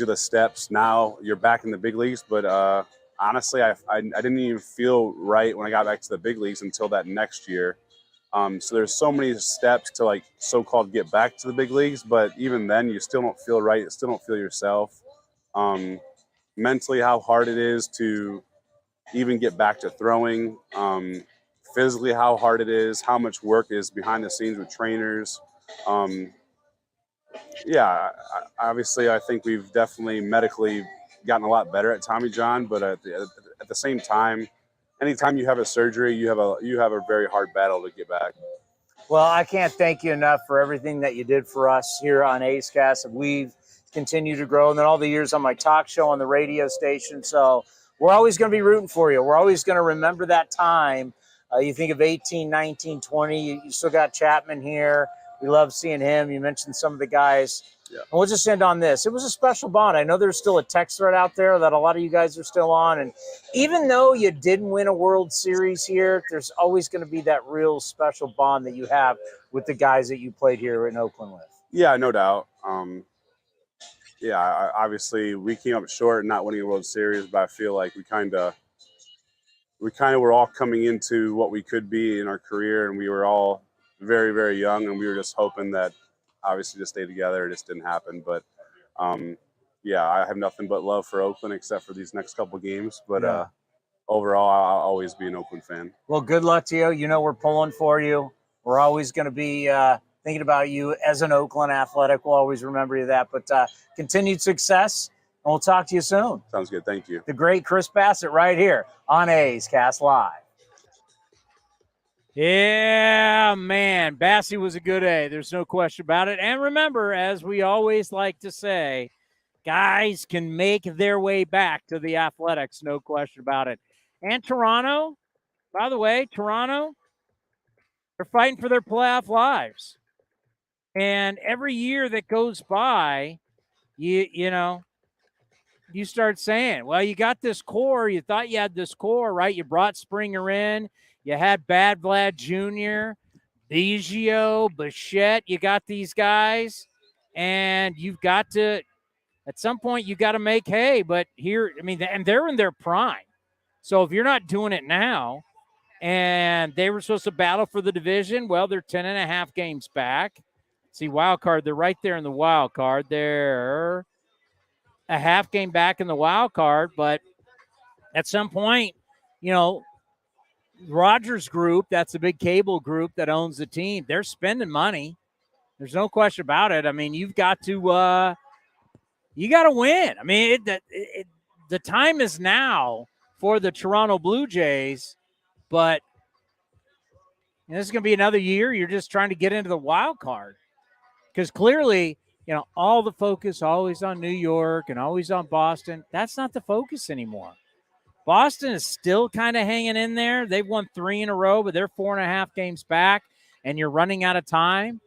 are the steps. Now you're back in the big leagues, but honestly, I didn't even feel right when I got back to the big leagues until that next year. So there's so many steps to like so-called get back to the big leagues, but even then you still don't feel right. You still don't feel yourself. Mentally, how hard it is to even get back to throwing. Physically, how hard it is, how much work is behind the scenes with trainers. Obviously, I think we've definitely medically gotten a lot better at Tommy John, but at the same time, anytime you have a surgery, you have a very hard battle to get back. Well, I can't thank you enough for everything that you did for us here on A's Cast. We've continued to grow, and then all the years on my talk show on the radio station. So we're always going to be rooting for you. We're always going to remember that time. You think of 18, 19, 20. You still got Chapman here. We love seeing him. You mentioned some of the guys. Yeah. And we'll just end on this. It was a special bond. I know there's still a text thread out there that a lot of you guys are still on. And even though you didn't win a World Series here, there's always going to be that real special bond that you have with the guys that you played here in Oakland with. Yeah, no doubt. Obviously we came up short not winning a World Series, but I feel like we kind of were all coming into what we could be in our career, and we were all very, very young, and we were just hoping that obviously to stay together. It just didn't happen. But I have nothing but love for Oakland except for these next couple games. But overall, I'll always be an Oakland fan. Well, good luck to you. You know we're pulling for you. We're always going to be thinking about you as an Oakland Athletic. We'll always remember you that. But continued success, and we'll talk to you soon. Sounds good. Thank you. The great Chris Bassett right here on A's Cast Live. Yeah, man. Bassey was a good A. There's no question about it. And remember, as we always like to say, guys can make their way back to the Athletics. No question about it. And Toronto, by the way, they're fighting for their playoff lives. And every year that goes by, you start saying, well, you got this core. You thought you had this core, right? You brought Springer in. You had Bad Vlad Jr., Biggio, Bichette. You got these guys, and you've got to, at some point, you got to make hay. But here, and they're in their prime. So if you're not doing it now, and they were supposed to battle for the division, well, they're 10.5 games back. See, wild card, they're right there in the wild card. They're a half game back in the wild card, but at some point, Rogers Group, that's a big cable group that owns the team. They're spending money. There's no question about it. You've got to win. The time is now for the Toronto Blue Jays, but this is going to be another year. You're just trying to get into the wild card because clearly, all the focus always on New York and always on Boston. That's not the focus anymore. Boston is still kind of hanging in there. They've won 3 in a row, but they're 4.5 games back, and you're running out of time.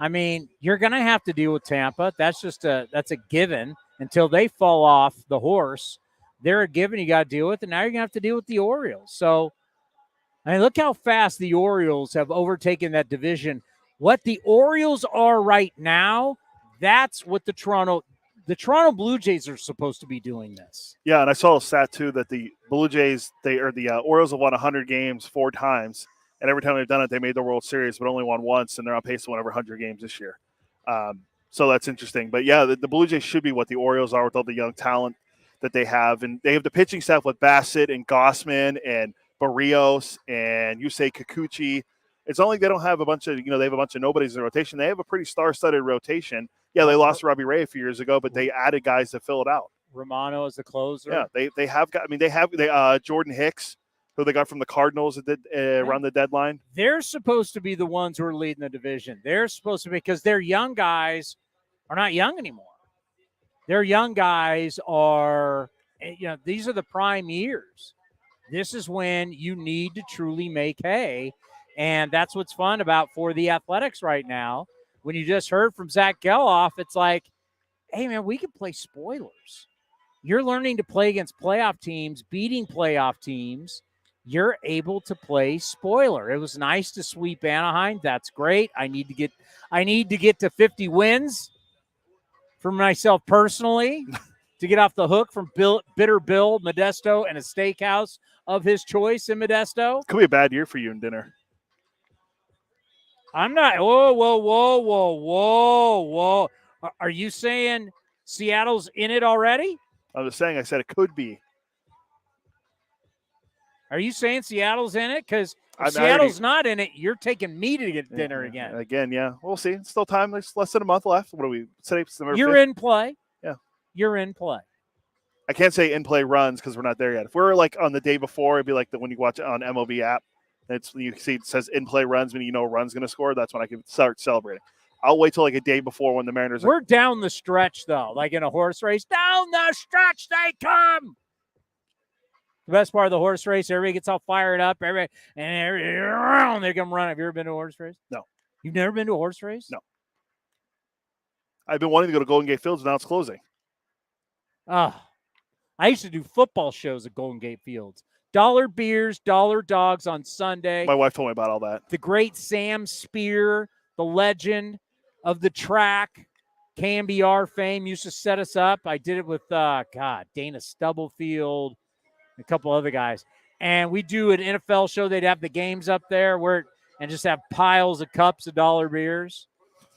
You're going to have to deal with Tampa. That's that's a given until they fall off the horse. They're a given you got to deal with, and now you're going to have to deal with the Orioles. So, look how fast the Orioles have overtaken that division. What the Orioles are right now, that's what the Toronto Blue Jays are supposed to be doing this. Yeah, and I saw a stat, too, that the Blue Jays, the Orioles have won 100 games 4 times, and every time they've done it, they made the World Series, but only won once, and they're on pace to win over 100 games this year. So that's interesting. But, yeah, the Blue Jays should be what the Orioles are with all the young talent that they have. And they have the pitching staff with Bassett and Gossman and Barrios and Yusei Kikuchi. It's only they don't have a bunch of, they have a bunch of nobodies in the rotation. They have a pretty star-studded rotation. Yeah, they lost Robbie Ray a few years ago, but they added guys to fill it out. Romano as the closer. Yeah, they have got. They have Jordan Hicks, who they got from the Cardinals around the deadline. They're supposed to be the ones who are leading the division. They're supposed to be because their young guys are not young anymore. Their young guys are, these are the prime years. This is when you need to truly make hay. And that's what's fun for the Athletics right now. When you just heard from Zach Geloff, it's like, hey, man, we can play spoilers. You're learning to play against playoff teams, beating playoff teams. You're able to play spoiler. It was nice to sweep Anaheim. That's great. I need to get to 50 wins for myself personally to get off the hook from Bitter Bill Modesto and a steakhouse of his choice in Modesto. Could be a bad year for you in dinner. I'm not. Whoa. Are you saying Seattle's in it already? I was saying, I said it could be. Are you saying Seattle's in it? Because if Seattle's not in it, you're taking me to get dinner again. Again, yeah. We'll see. It's still time. There's less than a month left. What are we? You're in play. Yeah. You're in play. I can't say in play runs because we're not there yet. If we're like on the day before, it'd be like when you watch it on MLB app. You see it says in play runs, meaning a run's going to score. That's when I can start celebrating. I'll wait till like a day before when the Mariners. We're down the stretch though, like in a horse race. Down the stretch they come. The best part of the horse race, everybody gets all fired up. They come running. Have you ever been to a horse race? No. You've never been to a horse race? No. I've been wanting to go to Golden Gate Fields. Now it's closing. I used to do football shows at Golden Gate Fields. Dollar beers, dollar dogs on Sunday. My wife told me about all that. The great Sam Spear, the legend of the track, KMBR fame, used to set us up. I did it with, Dana Stubblefield, a couple other guys. And we do an NFL show. They'd have the games up there and just have piles of cups of dollar beers.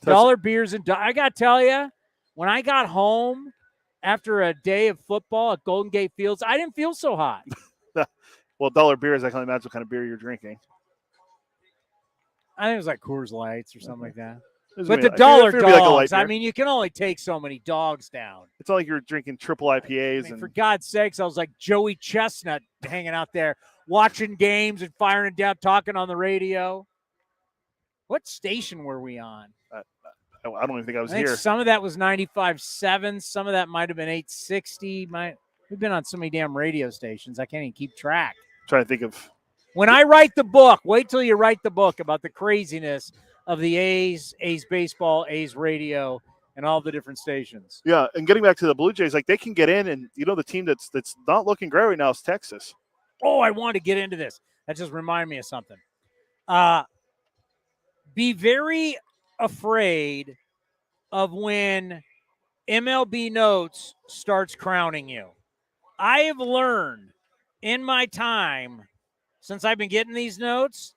Dollar beers. And I got to tell you, when I got home after a day of football at Golden Gate Fields, I didn't feel so hot. Well, dollar beers, I can only imagine what kind of beer you're drinking. I think it was like Coors Lights or something like that. But the dollar dogs, I mean, you can only take so many dogs down. It's not like you're drinking triple IPAs. For God's sakes, I was like Joey Chestnut hanging out there, watching games and firing down, talking on the radio. What station were we on? I don't even think I was here. Some of that was 95.7. Some of that might have been 860. We've been on so many damn radio stations, I can't even keep track. Trying to think of. When I write the book, wait till you write the book about the craziness of the A's baseball, A's radio, and all the different stations. Yeah, and getting back to the Blue Jays, like they can get in, and the team that's not looking great right now is Texas. Oh, I want to get into this. That just reminded me of something. Be very afraid of when MLB Notes starts crowning you. I have learned in my time since I've been getting these notes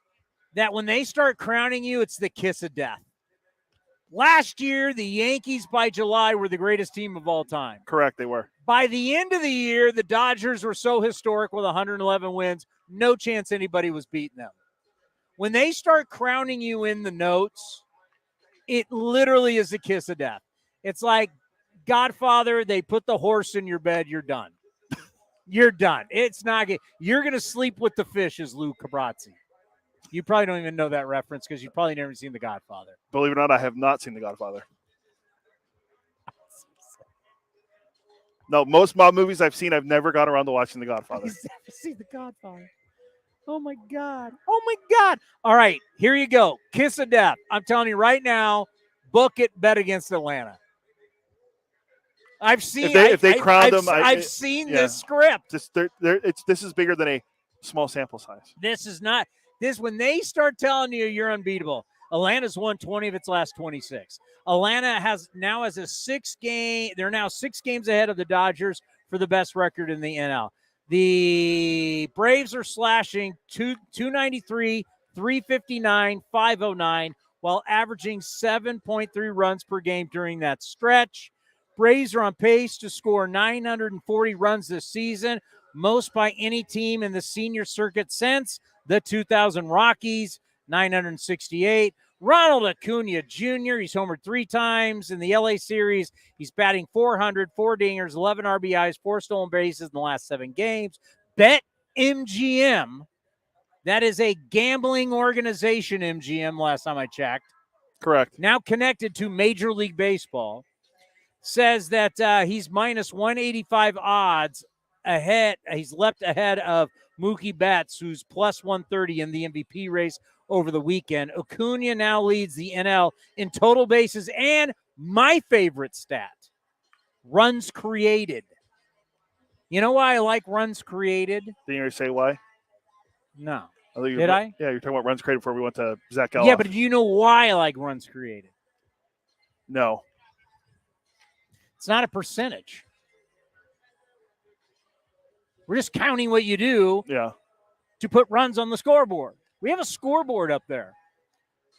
that when they start crowning you, it's the kiss of death. Last year, the Yankees by July were the greatest team of all time. Correct, they were. By the end of the year, the Dodgers were so historic with 111 wins, no chance anybody was beating them. When they start crowning you in the notes, it literally is the kiss of death. It's like Godfather, they put the horse in your bed, you're done. You're done. It's not good. You're going to sleep with the fish, as Lou Cabrazzi. You probably don't even know that reference because you've probably never seen The Godfather. Believe it or not, I have not seen The Godfather. No, most mob movies I've seen, I've never got around to watching The Godfather. I've never seen The Godfather. Oh, my God. Oh, my God. All right, here you go. Kiss of death. I'm telling you right now, book it, bet against Atlanta. I've seen. If they crowned them, I've seen this script. This is bigger than a small sample size. This is not. When they start telling you you're unbeatable, Atlanta's won 20 of its last 26. Atlanta has a 6-game. They're now 6 games ahead of the Dodgers for the best record in the NL. The Braves are slashing 293, 359, 509, while averaging 7.3 runs per game during that stretch. Braves are on pace to score 940 runs this season, most by any team in the senior circuit since the 2000 Rockies, 968. Ronald Acuna Jr., he's homered 3 times in the LA series. He's batting .400, 4 dingers, 11 RBIs, 4 stolen bases in the last 7 games. Bet MGM, that is a gambling organization, MGM, last time I checked. Correct. Now connected to Major League Baseball. says that he's minus 185 odds ahead. He's leapt ahead of Mookie Betts, who's plus 130 in the MVP race over the weekend. Acuna now leads the NL in total bases and my favorite stat, runs created. You know why I like runs created? Didn't you say why? No. Did I? Yeah, you're talking about runs created before we went to Zach Geloff. Yeah, but do you know why I like runs created? No. It's not a percentage. We're just counting what you do to put runs on the scoreboard. We have a scoreboard up there.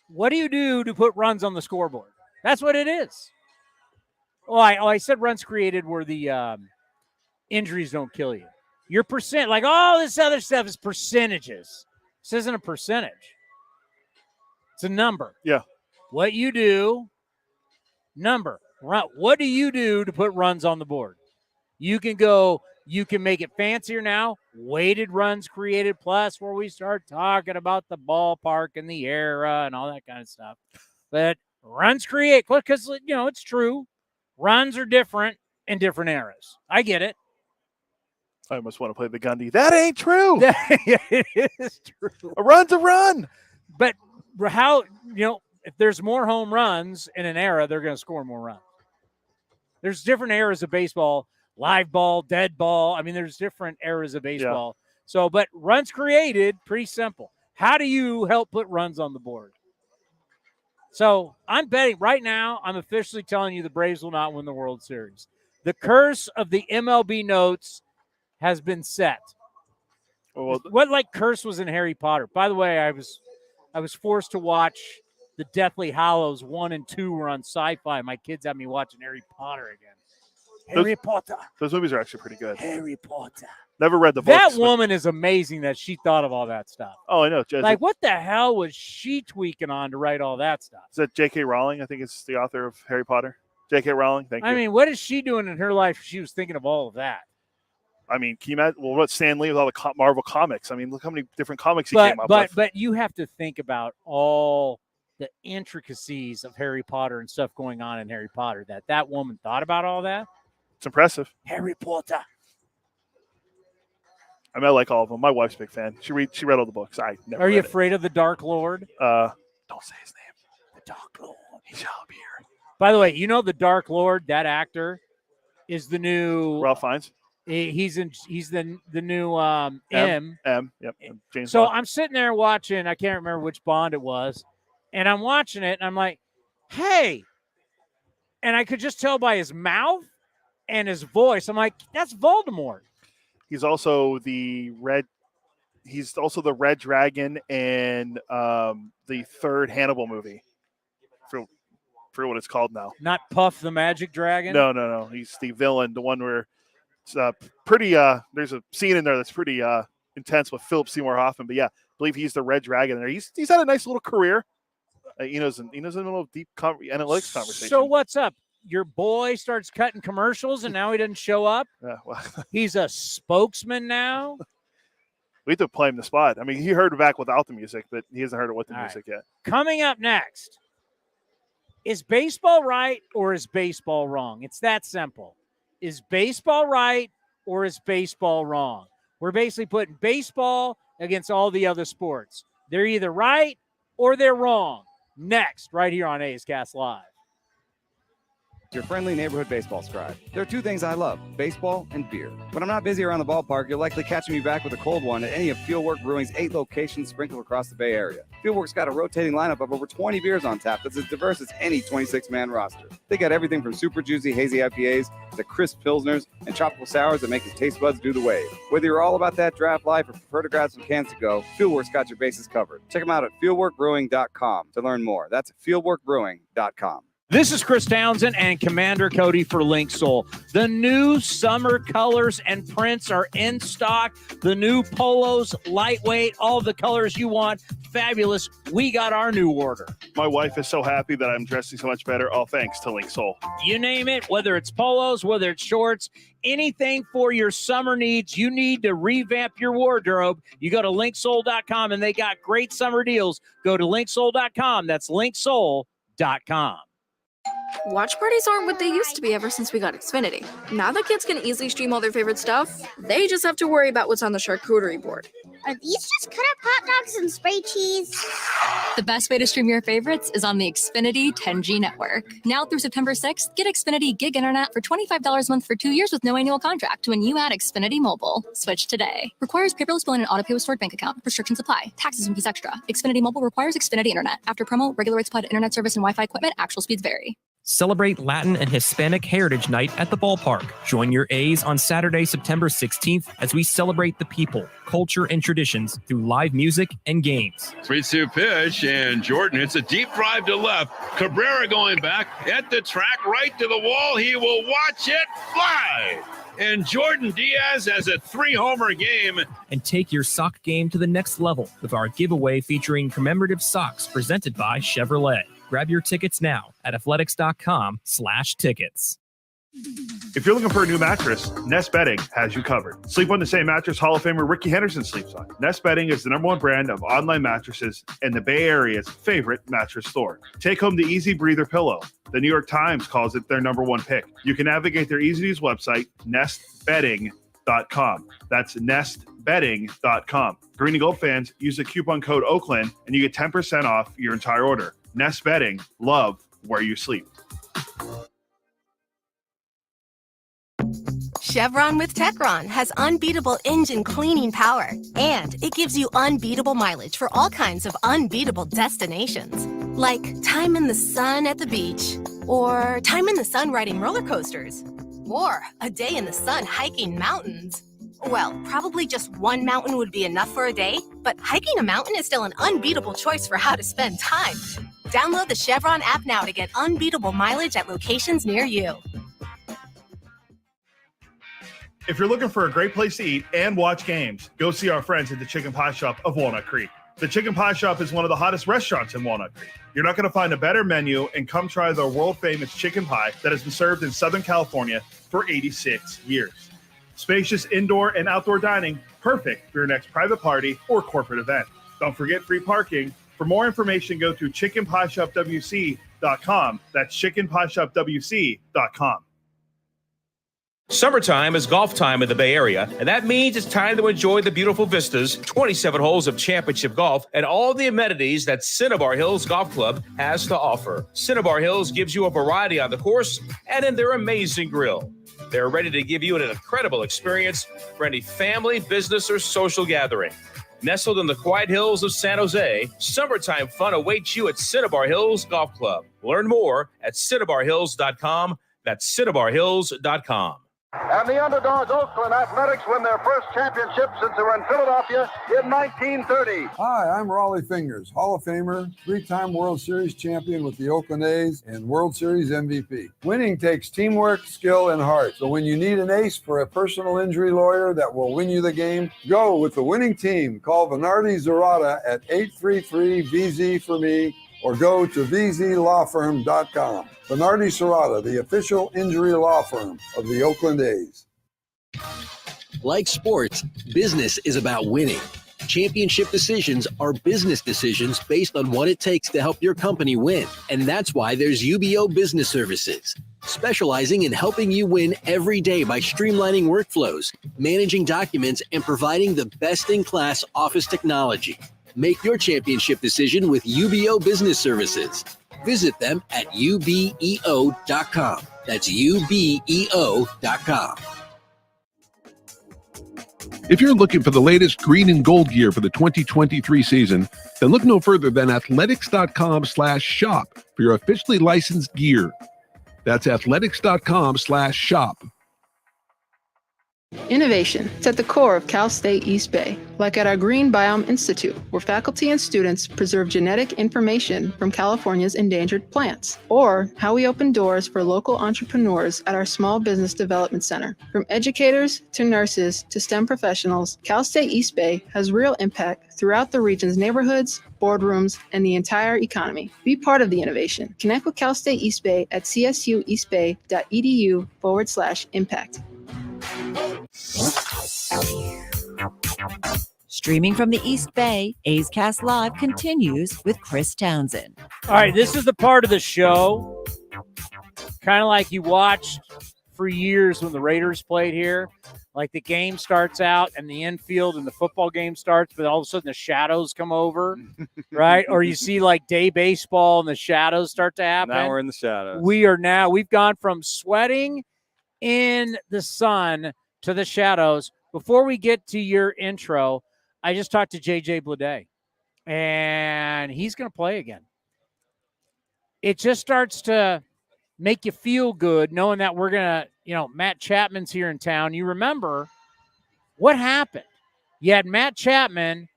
What do you do to put runs on the scoreboard? That's what it is. I said runs created where the injuries don't kill you. Your percent, like all this other stuff is percentages. This isn't a percentage. It's a number. Yeah. What you do, number. What do you do to put runs on the board? You can make it fancier now. Weighted runs created plus where we start talking about the ballpark and the era and all that kind of stuff. But runs create, because, it's true. Runs are different in different eras. I get it. I almost want to play the Gundy. That ain't true. It is true. A run's a run. But how, if there's more home runs in an era, they're going to score more runs. There's different eras of baseball, live ball, dead ball. I mean, there's different eras of baseball. Yeah. So, but runs created, pretty simple. How do you help put runs on the board? So I'm betting right now, I'm officially telling you the Braves will not win the World Series. The curse of the MLB notes has been set. Well, what curse was in Harry Potter? By the way, I was forced to watch the Deathly Hallows 1 and 2 were on Sci-Fi. My kids had me watching Harry Potter again. Harry Potter. Those movies are actually pretty good. Harry Potter. Never read the books. That woman is amazing that she thought of all that stuff. Oh, I know. What the hell was she tweaking on to write all that stuff? Is that J.K. Rowling? I think it's the author of Harry Potter. J.K. Rowling, thank you. I mean, what is she doing in her life? She was thinking of all of that. I mean, can you imagine? Well, what Stan Lee with all the Marvel comics? I mean, look how many different comics he came up with. But you have to think about all the intricacies of Harry Potter and stuff going on in Harry Potter. That woman thought about all that. It's impressive. Harry Potter. I mean, I like all of them. My wife's a big fan. She read all the books. I never. Are you afraid of the Dark Lord? Don't say his name. The Dark Lord. He shall be here. By the way, the Dark Lord. That actor is the new Ralph Fiennes. He's the new M. Yep. James so Bond. I'm sitting there watching. I can't remember which Bond it was, and I'm watching it, and I'm like, "Hey!" And I could just tell by his mouth and his voice. I'm like, "That's Voldemort." He's also the Red Dragon in the third Hannibal movie. For what it's called now. Not Puff the Magic Dragon? No. He's the villain, the one where it's pretty there's a scene in there that's pretty intense with Philip Seymour Hoffman. But yeah, I believe he's the Red Dragon there. He's had a nice little career. Eno's in the middle of deep analytics conversation. So what's up? Your boy starts cutting commercials and now he doesn't show up? Yeah, well, he's a spokesman now? We have to play him the spot. I mean, he heard it back without the music, but he hasn't heard it with the music yet. Coming up next, is baseball right or is baseball wrong? It's that simple. Is baseball right or is baseball wrong? We're basically putting baseball against all the other sports. They're either right or they're wrong. Next, right here on A's Cast Live. Your friendly neighborhood baseball scribe. There are two things I love, baseball and beer. When I'm not busy around the ballpark, you're likely catching me back with a cold one at any of Fieldwork Brewing's 8 locations sprinkled across the Bay Area. Fieldwork's got a rotating lineup of over 20 beers on tap that's as diverse as any 26-man roster. They got everything from super juicy, hazy IPAs to crisp pilsners and tropical sours that make your taste buds do the wave. Whether you're all about that draft life or prefer to grab some cans to go, Fieldwork's got your bases covered. Check them out at fieldworkbrewing.com to learn more. That's fieldworkbrewing.com. This is Chris Townsend and Commander Cody for Link Soul. The new summer colors and prints are in stock. The new polos, lightweight, all the colors you want. Fabulous. We got our new order. My wife is so happy that I'm dressing so much better. All thanks to Link Soul. You name it, whether it's polos, whether it's shorts, anything for your summer needs, you need to revamp your wardrobe. You go to linksoul.com and they got great summer deals. Go to linksoul.com. That's linksoul.com. Watch parties aren't what they used to be ever since we got Xfinity. Now that kids can easily stream all their favorite stuff, they just have to worry about what's on the charcuterie board. Are these just cut up hot dogs and spray cheese? The best way to stream your favorites is on the Xfinity 10G network. Now through September 6th, get Xfinity Gig Internet for $25 a month for 2 years with no annual contract when you add Xfinity Mobile. Switch today. Requires paperless billing and autopay with stored bank account. Restrictions apply. Taxes and fees extra. Xfinity Mobile requires Xfinity Internet. After promo, regular rates apply to internet service and Wi-Fi equipment. Actual speeds vary. Celebrate Latin and Hispanic Heritage Night at the ballpark. Join your A's on Saturday, September 16th as we celebrate the people, culture, and traditions through live music and games. 3-2 pitch, and Jordan hits a deep drive to left. Cabrera going back at the track, right to the wall. He will watch it fly. And Jordan Diaz has a 3-homer game. And take your sock game to the next level with our giveaway featuring commemorative socks presented by Chevrolet. Grab your tickets now at athletics.com/tickets. If you're looking for a new mattress, Nest Bedding has you covered. Sleep on the same mattress Hall of Famer Ricky Henderson sleeps on. Nest Bedding is the #1 brand of online mattresses and the Bay Area's favorite mattress store. Take home the Easy Breather pillow. The New York Times calls it their #1 pick. You can navigate their easy-to-use website, nestbedding.com. That's nestbedding.com. Green and Gold fans, use the coupon code Oakland and you get 10% off your entire order. Nest Bedding, love where you sleep. Chevron with Techron has unbeatable engine cleaning power, and it gives you unbeatable mileage for all kinds of unbeatable destinations. Like time in the sun at the beach, or time in the sun riding roller coasters, or a day in the sun hiking mountains. Well, probably just one mountain would be enough for a day, but hiking a mountain is still an unbeatable choice for how to spend time. Download the Chevron app now to get unbeatable mileage at locations near you. If you're looking for a great place to eat and watch games, go see our friends at the Chicken Pie Shop of Walnut Creek. The Chicken Pie Shop is one of the hottest restaurants in Walnut Creek. You're not going to find a better menu, and come try their world-famous chicken pie that has been served in Southern California for 86 years. Spacious indoor and outdoor dining, perfect for your next private party or corporate event. Don't forget free parking. For more information, go to chickenpieshopwc.com. That's chickenpieshopwc.com. Summertime is golf time in the Bay Area, and that means it's time to enjoy the beautiful vistas, 27 holes of championship golf, and all the amenities that Cinnabar Hills Golf Club has to offer. Cinnabar Hills gives you a variety on the course and in their amazing grill. They're ready to give you an incredible experience for any family, business, or social gathering. Nestled in the quiet hills of San Jose, summertime fun awaits you at Cinnabar Hills Golf Club. Learn more at cinnabarhills.com. That's cinnabarhills.com. And the underdogs, Oakland Athletics, win their first championship since they were in Philadelphia in 1930. Hi, I'm Raleigh Fingers, Hall of Famer, 3-time World Series champion with the Oakland A's and World Series MVP. Winning takes teamwork, skill, and heart. So when you need an ace for a personal injury lawyer that will win you the game, go with the winning team. Call Venardi Zerata at 833-VZ-for-me or go to vzlawfirm.com. Venardi Serrata, the official injury law firm of the Oakland A's. Like sports, business is about winning. Championship decisions are business decisions based on what it takes to help your company win. And that's why there's UBO Business Services, specializing in helping you win every day by streamlining workflows, managing documents, and providing the best-in-class office technology. Make your championship decision with UBO Business Services. Visit them at ubeo.com. That's ubeo.com. If you're looking for the latest green and gold gear for the 2023 season, then look no further than athletics.com/shop for your officially licensed gear. That's athletics.com/shop. Innovation. It's at the core of Cal State East Bay, like at our Green Biome Institute, where faculty and students preserve genetic information from California's endangered plants, or how we open doors for local entrepreneurs at our Small Business Development Center. From educators to nurses to STEM professionals, Cal State East Bay has real impact throughout the region's neighborhoods, boardrooms, and the entire economy. Be part of the innovation. Connect with Cal State East Bay at csueastbay.edu/impact. Streaming from the East Bay, A's Cast Live continues with Chris Townsend. All right, this is the part of the show Kind of like you watched for years when the Raiders played here. Like the game starts out and the infield and the football game starts, but all of a sudden the shadows come over, right? Or you see like day baseball and the shadows start to happen. Now we're in the shadows. We've gone from sweating in the sun to the shadows. Before we get to your intro, I just talked to JJ Bleday, and he's going to play again. It just starts to make you feel good knowing that we're going to, Matt Chapman's here in town. You remember what happened. You had Matt Chapman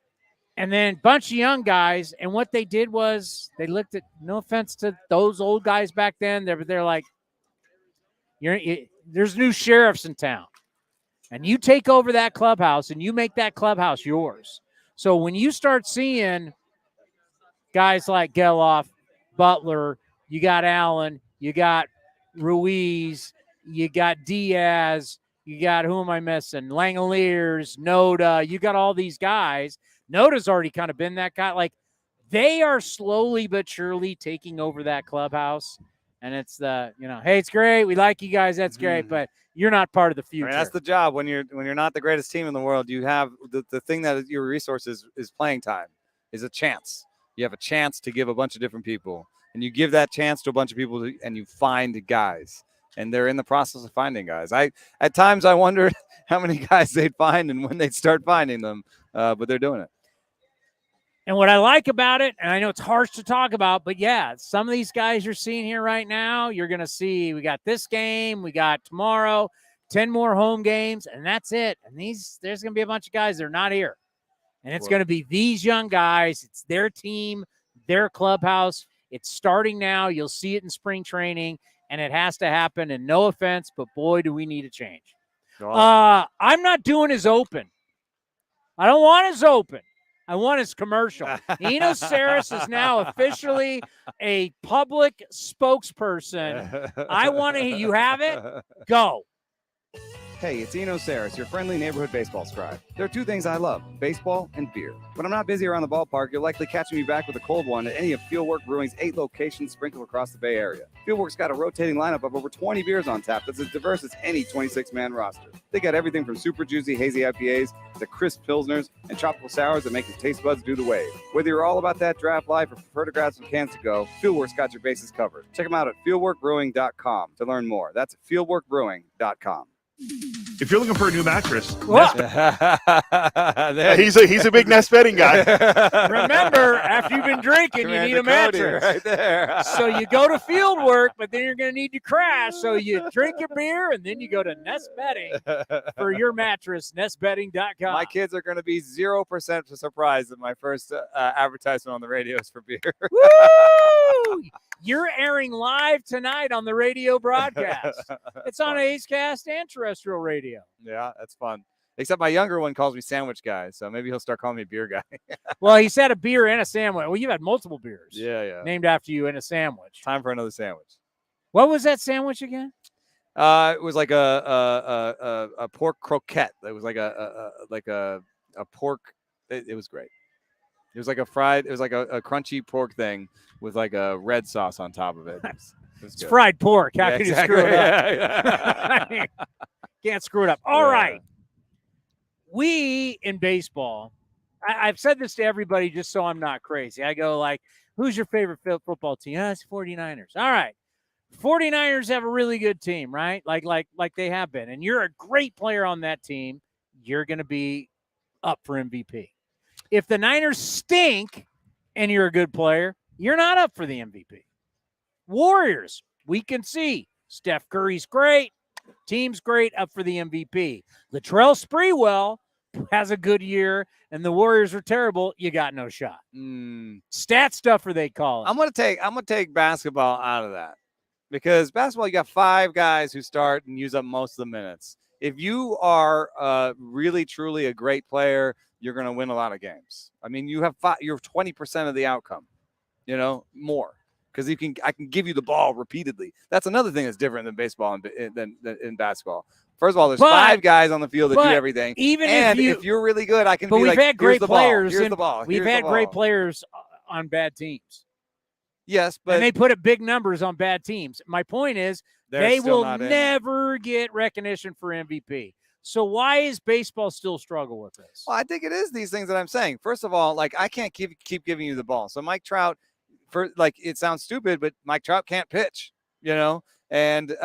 and then a bunch of young guys, and what they did was they looked at, no offense to those old guys back then, they're like, there's new sheriffs in town. And you take over that clubhouse and you make that clubhouse yours. So when you start seeing guys like Geloff, Butler, you got Allen, you got Ruiz, you got Diaz, you got, who am I missing? Langoliers, Noda, you got all these guys. Noda's already kind of been that guy. Like, they are slowly but surely taking over that clubhouse. And it's hey, it's great. We like you guys. That's great. But you're not part of the future. I mean, that's the job. When you're not the greatest team in the world, you have the thing that is your resources is playing time, is a chance. You have a chance to give a bunch of different people. And you give that chance to a bunch of people, and you find guys. And they're in the process of finding guys. At times I wonder how many guys they'd find and when they'd start finding them, but they're doing it. And what I like about it, and I know it's harsh to talk about, but yeah, some of these guys you're seeing here right now, you're going to see, we got this game, we got tomorrow, 10 more home games, and that's it. And there's going to be a bunch of guys that are not here. And it's going to be these young guys. It's their team, their clubhouse. It's starting now. You'll see it in spring training, and it has to happen. And no offense, but boy, do we need a change. I'm not doing his open. I don't want his open. I want his commercial. Eno Saris is now officially a public spokesperson. I want to, you have it? Go. Hey, it's Eno Saris, your friendly neighborhood baseball scribe. There are two things I love, baseball and beer. When I'm not busy around the ballpark, you'll likely catch me back with a cold one at any of Fieldwork Brewing's 8 locations sprinkled across the Bay Area. Fieldwork's got a rotating lineup of over 20 beers on tap that's as diverse as any 26-man roster. They got everything from super juicy, hazy IPAs to crisp pilsners and tropical sours that make your taste buds do the wave. Whether you're all about that draft life or prefer to grab some cans to go, Fieldwork's got your bases covered. Check them out at fieldworkbrewing.com to learn more. That's fieldworkbrewing.com. If you're looking for a new mattress, he's a big Nest Bedding guy. Remember, after you've been drinking, you need a mattress. Right there. So you go to Fieldwork, but then you're going to need to crash. So you drink your beer, and then you go to Nest Bedding for your mattress, nestbedding.com. My kids are going to be 0% surprised at my first advertisement on the radio is for beer. Woo! You're airing live tonight on the radio broadcast. It's on A's Cast and terrestrial radio. Yeah, that's fun. Except my younger one calls me sandwich guy, so maybe he'll start calling me beer guy. Well, he's had a beer and a sandwich. Well, you've had multiple beers. Yeah. Named after you and a sandwich. Time for another sandwich. What was that sandwich again? It was like a pork croquette. It was like a pork. It was great. It was like a fried. It was like a crunchy pork thing with like a red sauce on top of it. It's fried pork. How can exactly. you screw it up? Yeah. Can't screw it up. All right. We in baseball, I've said this to everybody just so I'm not crazy. I go like, who's your favorite football team? It's 49ers. All right. 49ers have a really good team, right? Like they have been. And you're a great player on that team. You're going to be up for MVP. If the Niners stink and you're a good player, you're not up for the MVP. Warriors, we can see Steph Curry's great. Team's great, up for the MVP. Latrell Sprewell has a good year, and the Warriors are terrible. You got no shot. Stat stuffer, they call it. I'm gonna take basketball out of that because basketball, you got 5 guys who start and use up most of the minutes. If you are really truly a great player, you're going to win a lot of games. I mean, you're 20% of the outcome, more. Because I can give you the ball repeatedly. That's another thing that's different than baseball and than in basketball. First of all, there's 5 guys on the field that do everything. Even if you're really good, I can. But be we've like, had great players. Here's the ball. We've had great players on bad teams. Yes, but and they put up big numbers on bad teams. My point is they will never get recognition for MVP. So why is baseball still struggle with this? Well, I think it is these things that I'm saying. First of all, like I can't keep giving you the ball. So Mike Trout, it sounds stupid, but Mike Trout can't pitch, and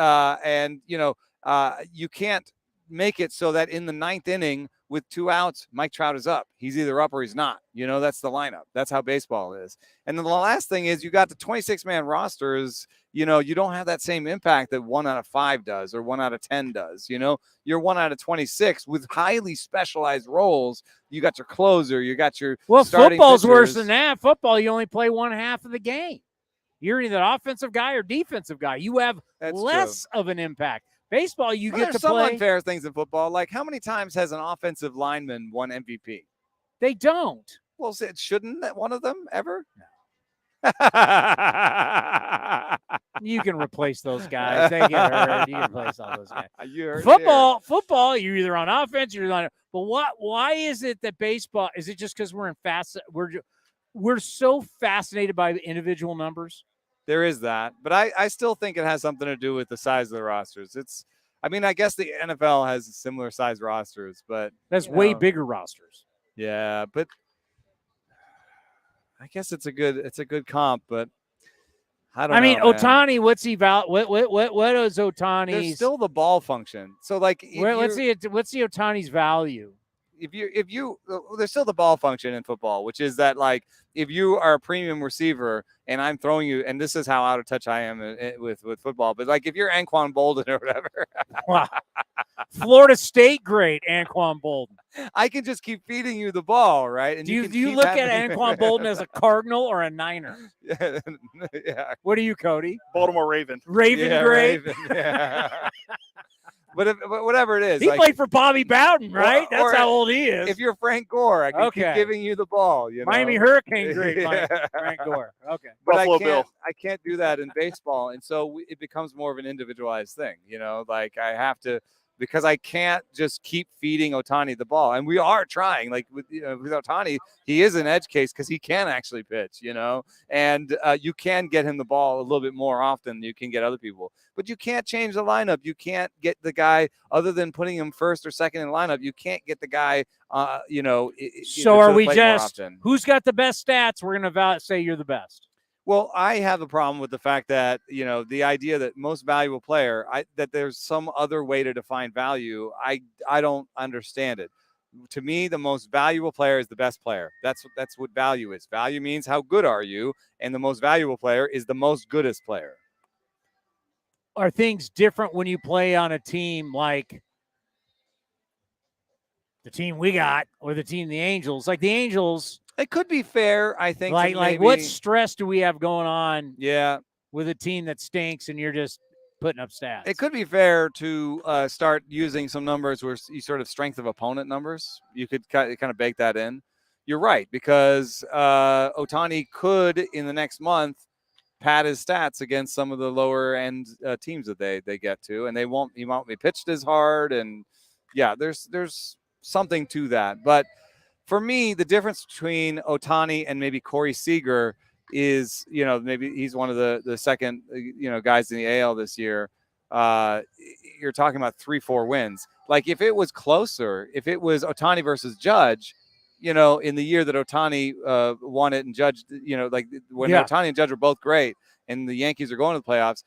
you can't make it so that in the 9th inning with 2 outs, Mike Trout is up. He's either up or he's not. That's the lineup. That's how baseball is. And then the last thing is you got the 26-man rosters. You don't have that same impact that 1 out of 5 does or 1 out of 10 does. You're 1 out of 26 with highly specialized roles. You got your closer. You got your football's pitchers. Worse than that. Football, you only play 1/2 of the game. You're either offensive guy or defensive guy. You have less of an impact. Baseball, you get to some play. Unfair things in football. Like how many times has an offensive lineman won MVP? They don't. Well, shouldn't that one of them ever? No. You can replace those guys. They get hurt. You can replace all those guys. Football, you're either on offense, you're on. But why is it that baseball? Is it just because we're so fascinated by the individual numbers? There is that, but I still think it has something to do with the size of the rosters. I guess the NFL has similar size rosters, but that's way bigger rosters. Yeah, but I guess it's a good comp, but I don't know. I mean, Ohtani, what's he what is Ohtani's? There's still the ball function. So what's the Ohtani's value? If you there's still the ball function in football, which is that like if you are a premium receiver and I'm throwing you, and this is how out of touch I am with football, but like if you're Anquan Bolden or whatever, wow. Florida State great Anquan Bolden. I can just keep feeding you the ball, right? And do you look at Anquan Bolden as a Cardinal or a Niner? Yeah. What are you, Cody? Baltimore Raven. Great. Raven, yeah. But whatever it is. He played for Bobby Bowden, right? That's how old he is. If you're Frank Gore, I can keep giving you the ball. Miami Hurricane great, Frank Gore. Okay. But Buffalo Bill. I can't do that in baseball. And so it becomes more of an individualized thing. Like I have to, because I can't just keep feeding Ohtani the ball. And we are trying. Like with Ohtani, he is an edge case because he can actually pitch, and you can get him the ball a little bit more often than you can get other people. But you can't change the lineup. You can't get the guy, other than putting him first or second in the lineup, you can't get the guy, So are we just, who's got the best stats? We're going to say you're the best. Well, I have a problem with the fact that, the idea that most valuable player, that there's some other way to define value. I don't understand it. To me, the most valuable player is the best player. That's what value is. Value means how good are you? And the most valuable player is the most goodest player. Are things different when you play on a team like the team we got or the team the Angels? Like the Angels. It could be fair, I think. Like what stress do we have going on? Yeah, with a team that stinks and you're just putting up stats. It could be fair to start using some numbers where you sort of strength of opponent numbers. You could kind of bake that in. You're right, because Ohtani could in the next month pad his stats against some of the lower end teams that they get to, and he won't be pitched as hard. And yeah, there's something to that. But for me, the difference between Ohtani and maybe Corey Seager is, maybe he's one of the second, guys in the AL this year. You're talking about 3-4 wins. Like if it was closer, if it was Ohtani versus Judge, in the year that Ohtani won it and Judge, like when Ohtani and Judge were both great and the Yankees are going to the playoffs,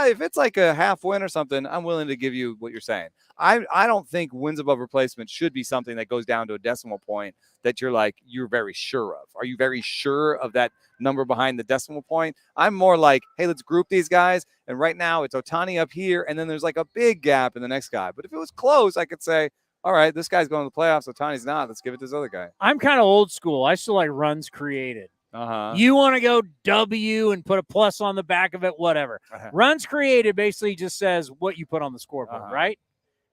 if it's like a half win or something, I'm willing to give you what you're saying. I don't think wins above replacement should be something that goes down to a decimal point that you're very sure of. Are you very sure of that number behind the decimal point? I'm more like, hey, let's group these guys. And right now it's Ohtani up here. And then there's like a big gap in the next guy. But if it was close, I could say, all right, this guy's going to the playoffs. Ohtani's not. Let's give it to this other guy. I'm kind of old school. I still like runs created. Uh-huh. You want to go W and put a plus on the back of it, whatever. Uh-huh. Runs created basically just says what you put on the scoreboard, right?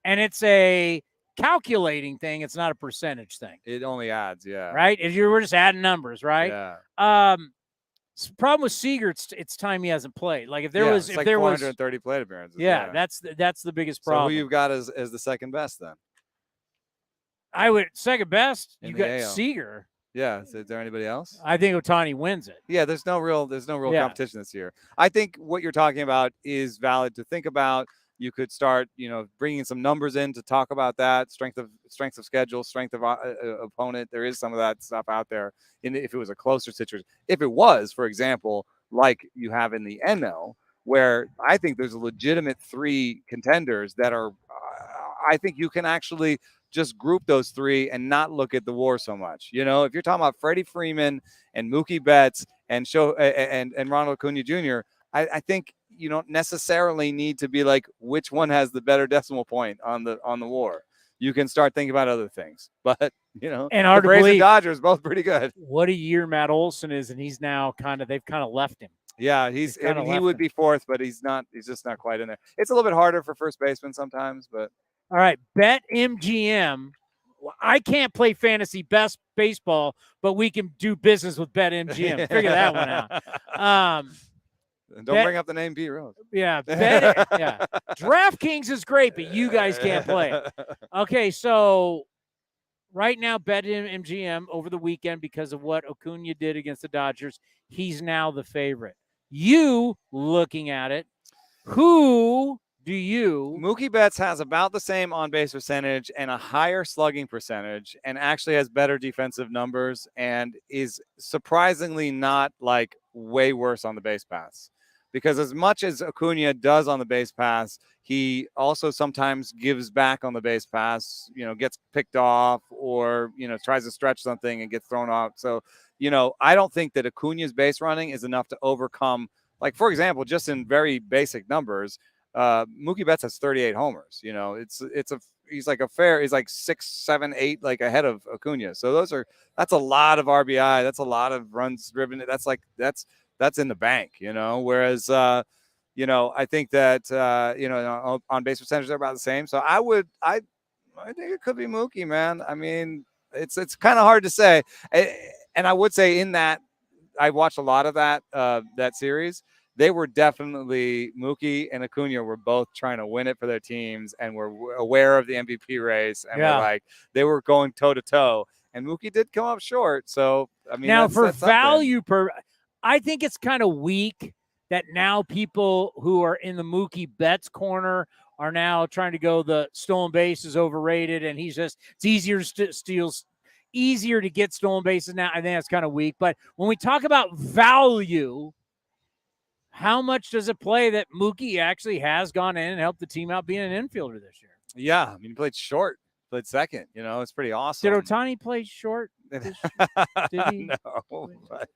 And it's a calculating thing. It's not a percentage thing. It only adds, yeah. Right? If you were just adding numbers, right? Yeah. Problem with Seager, it's time he hasn't played. Like if there was, it's if like there 430 plate appearances. Yeah, that's the biggest problem. So who you've got as the second best then? I would second best. In You the got AL. Seager. Yeah. Is there anybody else? I think Ohtani wins it. Yeah, there's no real Yeah. competition this year. I think what you're talking about is valid to think about. You could start, bringing some numbers in to talk about that strength of schedule, strength of opponent. There is some of that stuff out there. If it was a closer situation, if it was, for example, like you have in the NL, where I think there's a legitimate 3 contenders that are. I think you can actually just group those 3 and not look at the WAR so much. If you're talking about Freddie Freeman and Mookie Betts and Ronald Acuna Jr., I think you don't necessarily need to be like which one has the better decimal point on the WAR. You can start thinking about other things, but and the Braves and Dodgers both pretty good. What a year Matt Olson is, and he's now they've kind of left him. Yeah, he would be 4th, but he's not. He's just not quite in there. It's a little bit harder for first baseman sometimes, but. All right, BetMGM. I can't play fantasy best baseball, but we can do business with BetMGM. Figure that one out. Don't bring up the name Pete Rose. Yeah, yeah. DraftKings is great, but you guys can't play it. Okay, so right now, BetMGM over the weekend, because of what Acuna did against the Dodgers, he's now the favorite. You looking at it, who do you? Mookie Betts has about the same on-base percentage and a higher slugging percentage, and actually has better defensive numbers, and is surprisingly not like way worse on the base paths. Because as much as Acuna does on the base pass, he also sometimes gives back on the base pass, gets picked off or, tries to stretch something and gets thrown off. So, I don't think that Acuna's base running is enough to overcome, like, for example, just in very basic numbers, Mookie Betts has 38 homers. He's like 6, 7, 8, like ahead of Acuna. So that's a lot of RBI. That's a lot of runs driven. That's in the bank, whereas, I think that, on base percentage, are about the same. So I think it could be Mookie, man. I mean, it's kind of hard to say. And I would say in that, I watched a lot of that series. They were definitely, Mookie and Acuna were both trying to win it for their teams and were aware of the MVP race. And they were going toe to toe, and Mookie did come up short. So, I mean, now for value I think it's kind of weak that now people who are in the Mookie Betts corner are now trying to go the stolen base is overrated, and it's easier to easier to get stolen bases now. I think that's kind of weak. But when we talk about value, how much does it play that Mookie actually has gone in and helped the team out being an infielder this year? Yeah, I mean, he played short, played second. It's pretty awesome. Did Ohtani play short? Did he? No. But,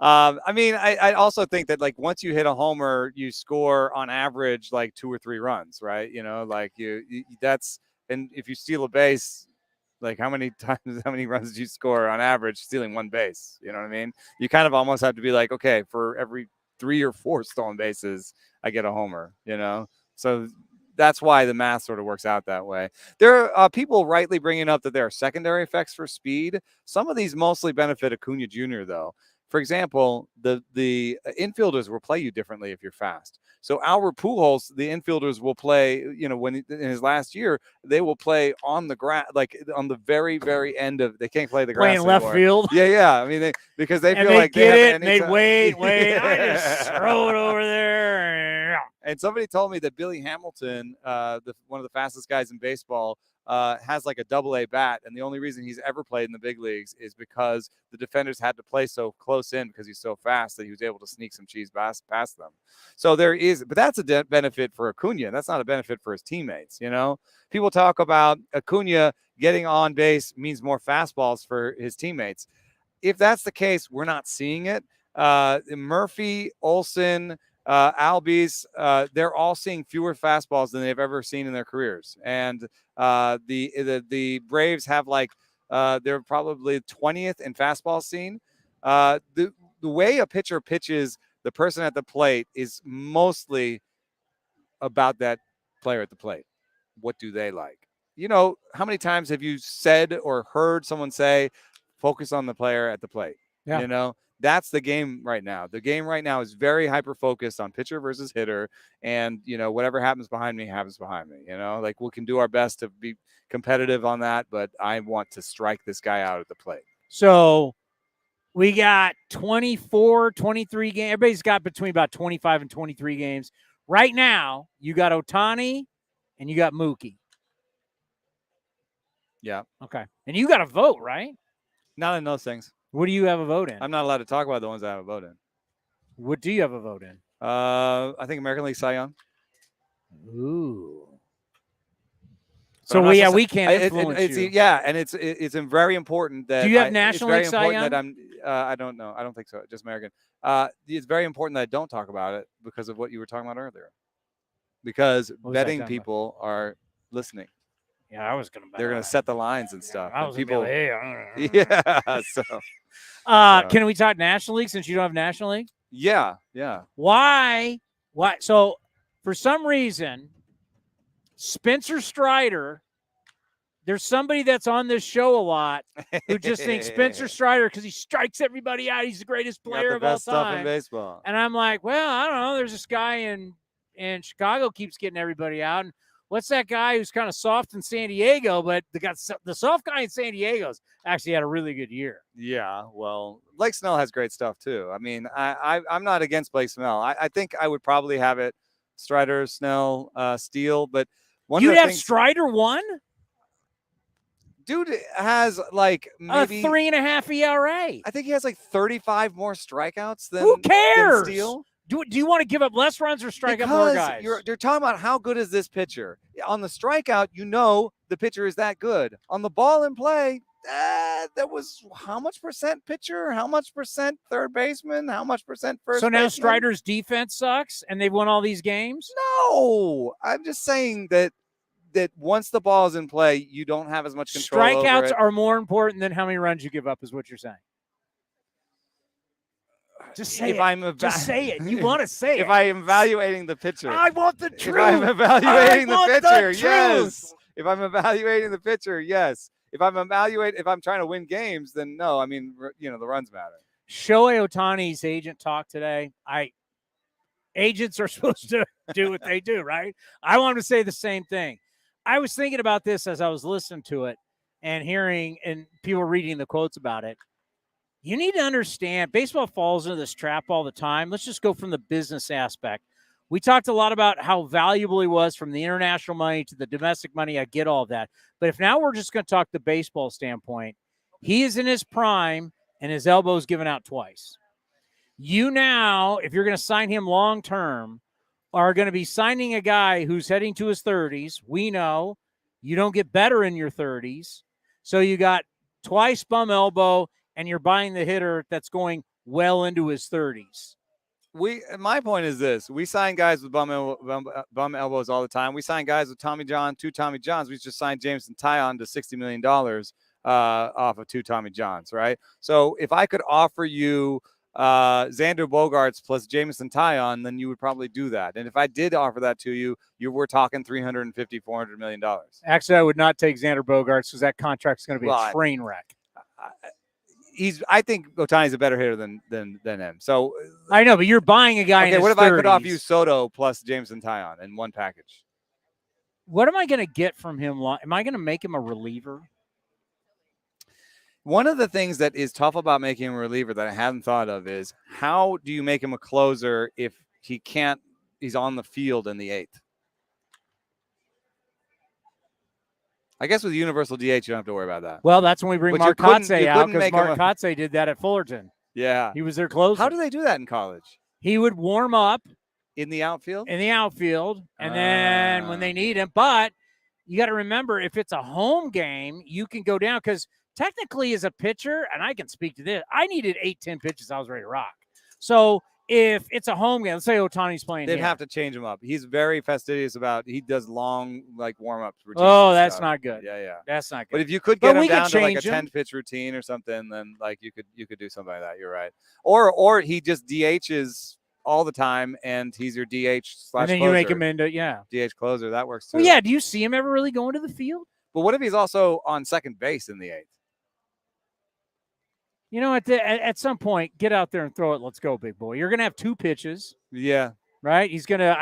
I mean, I also think that, like, once you hit a homer, you score on average like 2 or 3 runs, right? Like and if you steal a base, like how many runs did you score on average stealing 1 base? You know what I mean? You kind of almost have to be like, okay, for every 3 or 4 stolen bases, I get a homer, So that's why the math sort of works out that way. There are people rightly bringing up that there are secondary effects for speed. Some of these mostly benefit Acuna Jr., though. For example, the infielders will play you differently if you're fast. So Albert Pujols, the infielders will play, when in his last year, they will play on the grass, like on the very, very end of. They can't play the grass anymore. Left field. Yeah. I mean, because they feel like they get they it. And they wait. I just throw it over there. And somebody told me that Billy Hamilton, one of the fastest guys in baseball, has like a double-A bat, and the only reason he's ever played in the big leagues is because the defenders had to play so close in because he's so fast that he was able to sneak some cheese past them. So but that's a benefit for Acuna. That's not a benefit for his teammates. People talk about Acuna getting on base means more fastballs for his teammates. If that's the case, we're not seeing it. Murphy, Olsen, Albies, they're all seeing fewer fastballs than they've ever seen in their careers. And the Braves have they're probably 20th in fastball seen. The way a pitcher pitches the person at the plate is mostly about that player at the plate. What do they like? How many times have you said or heard someone say, focus on the player at the plate? Yeah. That's the game right now. The game right now is very hyper-focused on pitcher versus hitter. And, whatever happens behind me happens behind me. Like we can do our best to be competitive on that, but I want to strike this guy out at the plate. So we got 24, 23 games. Everybody's got between about 25 and 23 games. Right now, you got Ohtani and you got Mookie. Yeah. Okay. And you got a vote, right? Not in those things. What do you have a vote in? I'm not allowed to talk about the ones I have a vote in. What do you have a vote in? I think American League Cy Young. Ooh. But So I'm not yeah, supposed we to- can't influence it's, you. Yeah, and it's very important that. Do you have it's National very League Cy important Young? that I don't know. I don't think so. Just American. It's very important that I don't talk about it because of what you were talking about earlier. Because What was I betting talking about? people are listening. Yeah, I was gonna. They're going to set the lines and stuff. I and was people. gonna be like, hey, Yeah. So. Can we talk National League since you don't have National League? Yeah. Yeah. Why? So, for some reason, Spencer Strider. There's somebody that's on this show a lot who just thinks Spencer Strider, because he strikes everybody out, he's the greatest Got player the of all best stuff in time. baseball. And I'm like, well, I don't know. There's this guy in Chicago keeps getting everybody out. And what's that guy who's kind of soft in San Diego? But the soft guy in San Diego's actually had a really good year. Yeah, well, Blake Snell has great stuff too. I mean, I'm not against Blake Snell. I think I would probably have it Strider, Snell, Steele, but You'd have Strider one? Dude has like maybe a 3.5 ERA. I think he has like 35 more strikeouts than Who cares? Than Steele. Do you want to give up less runs or strike out more guys? You're talking about how good is this pitcher. On the strikeout, you know the pitcher is that good. On the ball in play, that was how much percent pitcher, how much percent third baseman, how much percent first So now baseman? Strider's defense sucks and they've won all these games? No, I'm just saying that once the ball is in play, you don't have as much control over Strikeouts it. are more important than how many runs you give up, is what you're saying. Just say it. Just say it. You want to say it. If I am evaluating the pitcher. I want the truth. If I'm evaluating I want the pitcher, truth. yes. If I'm evaluating the pitcher, yes. If I'm trying to win games, then no. I mean, the runs matter. Shohei Ohtani's agent talked today. Agents are supposed to do what they do, right? I want to say the same thing. I was thinking about this as I was listening to it and hearing and people reading the quotes about it. You need to understand baseball falls into this trap all the time. Let's just go from the business aspect. We talked a lot about how valuable he was from the international money to the domestic money. I get all of that. But if now we're just going to talk the baseball standpoint, he is in his prime and his elbow's given out twice. You now, if you're going to sign him long-term, are going to be signing a guy who's heading to his 30s. We know you don't get better in your 30s. So you got twice bum elbow, and you're buying the hitter that's going well into his 30s. My point is this. We sign guys with bum elbows all the time. We sign guys with Tommy John, 2 Tommy Johns. We just signed Jameson Taillon to $60 million off of 2 Tommy Johns, right? So if I could offer you Xander Bogaerts plus Jameson Taillon, then you would probably do that. And if I did offer that to you, you were talking $350, $400 million. Actually, I would not take Xander Bogaerts because that contract's going to be a train wreck. I think Ohtani's a better hitter than him. So I know, but you're buying a guy. Okay, in what his if I could 30s. offer you Soto plus Jameson Taillon in one package? What am I going to get from him? Am I going to make him a reliever? One of the things that is tough about making him a reliever that I hadn't thought of is how do you make him a closer if he's on the field in the 8th? I guess with universal DH, you don't have to worry about that. Well, that's when we bring But Mark Kotze out because Mark Kotze Kotze did that at Fullerton. Yeah. He was their closer. How do they do that in college? He would warm up. In the outfield? And then when they need him. But you got to remember, if it's a home game, you can go down because technically as a pitcher, and I can speak to this, I needed 8-10 pitches. I was ready to rock. So if it's a home game, let's say Ohtani's playing They'd here. have to change him up. He's very fastidious he does long, warm-ups routines. Oh, that's not good. Yeah. That's not good. But if you could get him down to like a 10-pitch routine or something, then you could do something like that. You're right. Or he just DHs all the time, and he's your DH / and then closer. you make him into, DH closer. That works too. Well, yeah. Do you see him ever really going to the field? But what if he's also on second base in the 8th? You know, at some point, get out there and throw it. Let's go, big boy. You're going to have 2 pitches. Yeah. right? He's gonna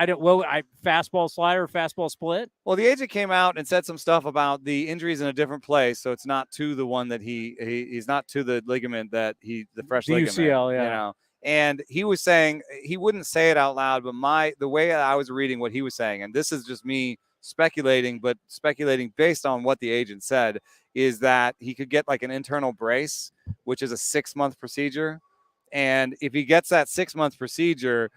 fastball slider, fastball split. Well, the agent came out and said some stuff about the injuries in a different place, so it's not to the one that he's not to the ligament that the fresh The ligament, UCL, yeah. you know. And he was saying he wouldn't say it out loud, but the way I was reading what he was saying, and this is just me speculating, but speculating based on what the agent said, is that he could get like an internal brace, which is a 6-month procedure. And if he gets that 6-month procedure,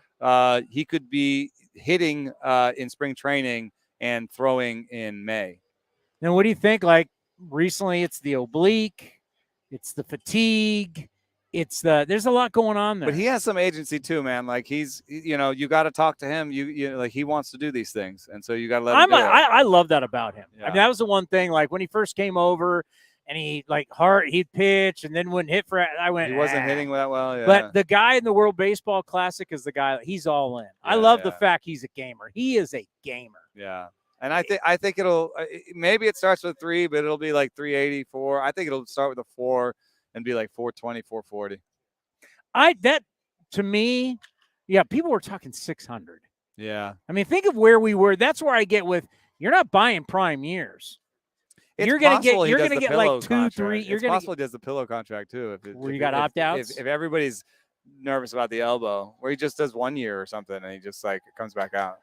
he could be hitting in spring training and throwing in May. Now, what do you think? Like recently, it's the oblique, it's the fatigue, there's a lot going on there. But he has some agency too, man. Like you got to talk to him. You like he wants to do these things, and so you got to let him do it. I love that about him. Yeah. I mean, that was the one thing. Like when he first came over, and he'd pitch and then wouldn't hit for. I went. He wasn't hitting that well. Yeah. But the guy in the World Baseball Classic is the guy. He's all in. I love the fact he's a gamer. He is a gamer. Yeah. And I think it'll maybe it starts with 3, but it'll be like 384. I think it'll start with a 4 and be like 420, 440. That to me, yeah, people were talking 600. Yeah. I mean, think of where we were. That's where I get with you're not buying prime years. You're gonna get like 2, 3. It's possible he does the pillow contract too. Where you got opt-outs. If everybody's nervous about the elbow, where he just does 1 year or something and he just like comes back out.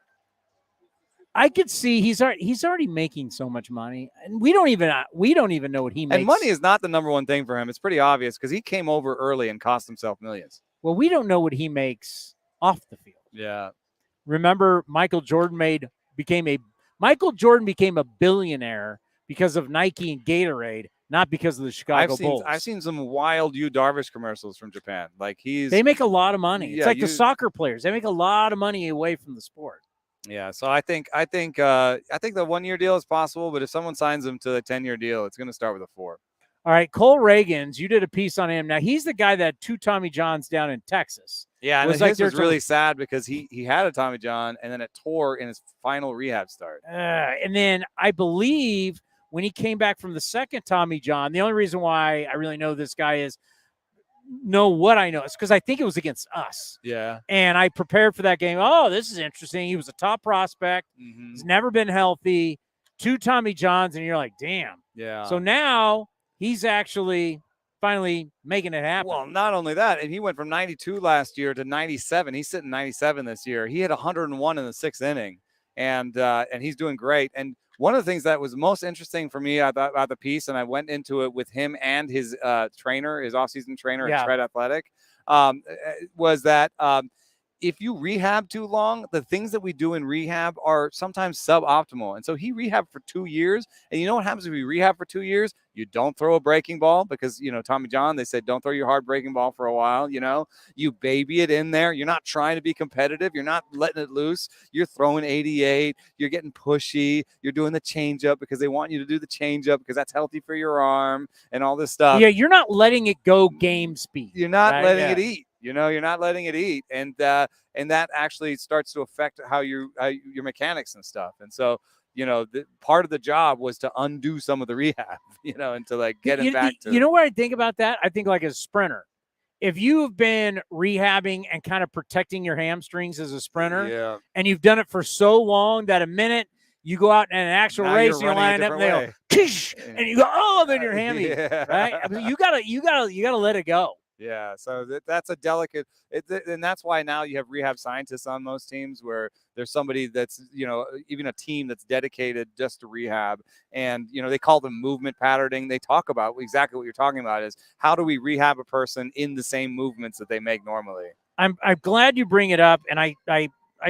I could see he's already making so much money, and we don't even know what he makes. And money is not the number one thing for him. It's pretty obvious because he came over early and cost himself millions. Well, we don't know what he makes off the field. Yeah. Remember, Michael Jordan became a billionaire because of Nike and Gatorade, not because of the Chicago Bulls. I've seen some wild Yu Darvish commercials from Japan. Like they make a lot of money. It's like the soccer players. They make a lot of money away from the sport. Yeah, so I think the 1 year deal is possible, but if someone signs him to a 10-year deal, it's going to start with a 4. All right, Cole Reagans, you did a piece on him. Now he's the guy that had 2 Tommy Johns down in Texas. Yeah, and his was really sad because he had a Tommy John and then it tore in his final rehab start. And then I believe when he came back from the second Tommy John, the only reason why I really know this guy is what I know. It's because I think it was against us. Yeah. And I prepared for that game. Oh, this is interesting. He was a top prospect. Mm-hmm. He's never been healthy. 2 Tommy Johns, and you're like, damn. Yeah. So now he's actually finally making it happen. Well, not only that, and he went from 92 last year to 97. He's sitting 97 this year. He hit 101 in the 6th inning, and he's doing great. And one of the things that was most interesting for me about the piece, and I went into it with him and his trainer, his offseason trainer at Shred Athletic, was that if you rehab too long, the things that we do in rehab are sometimes suboptimal. And so he rehabbed for 2 years. And you know what happens if you rehab for 2 years? You don't throw a breaking ball because, Tommy John, they said, don't throw your hard breaking ball for a while. You baby it in there. You're not trying to be competitive. You're not letting it loose. You're throwing 88. You're getting pushy. You're doing the changeup because they want you to do the changeup because that's healthy for your arm and all this stuff. Yeah, you're not letting it go game speed. You're not letting it eat. You're not letting it eat, and that actually starts to affect how your mechanics and stuff. And so, part of the job was to undo some of the rehab, and to like get it back to. You know what I think about that? I think like as a sprinter, if you have been rehabbing and kind of protecting your hamstrings as a sprinter, and you've done it for so long that a minute you go out in an actual race, and you line up and they go, kish, and you go, oh, then you're hammy, right? I mean, you gotta let it go. Yeah, so that's a delicate, and that's why now you have rehab scientists on most teams where there's somebody that's, even a team that's dedicated just to rehab, and, they call them movement patterning. They talk about exactly what you're talking about is how do we rehab a person in the same movements that they make normally? I'm glad you bring it up, and I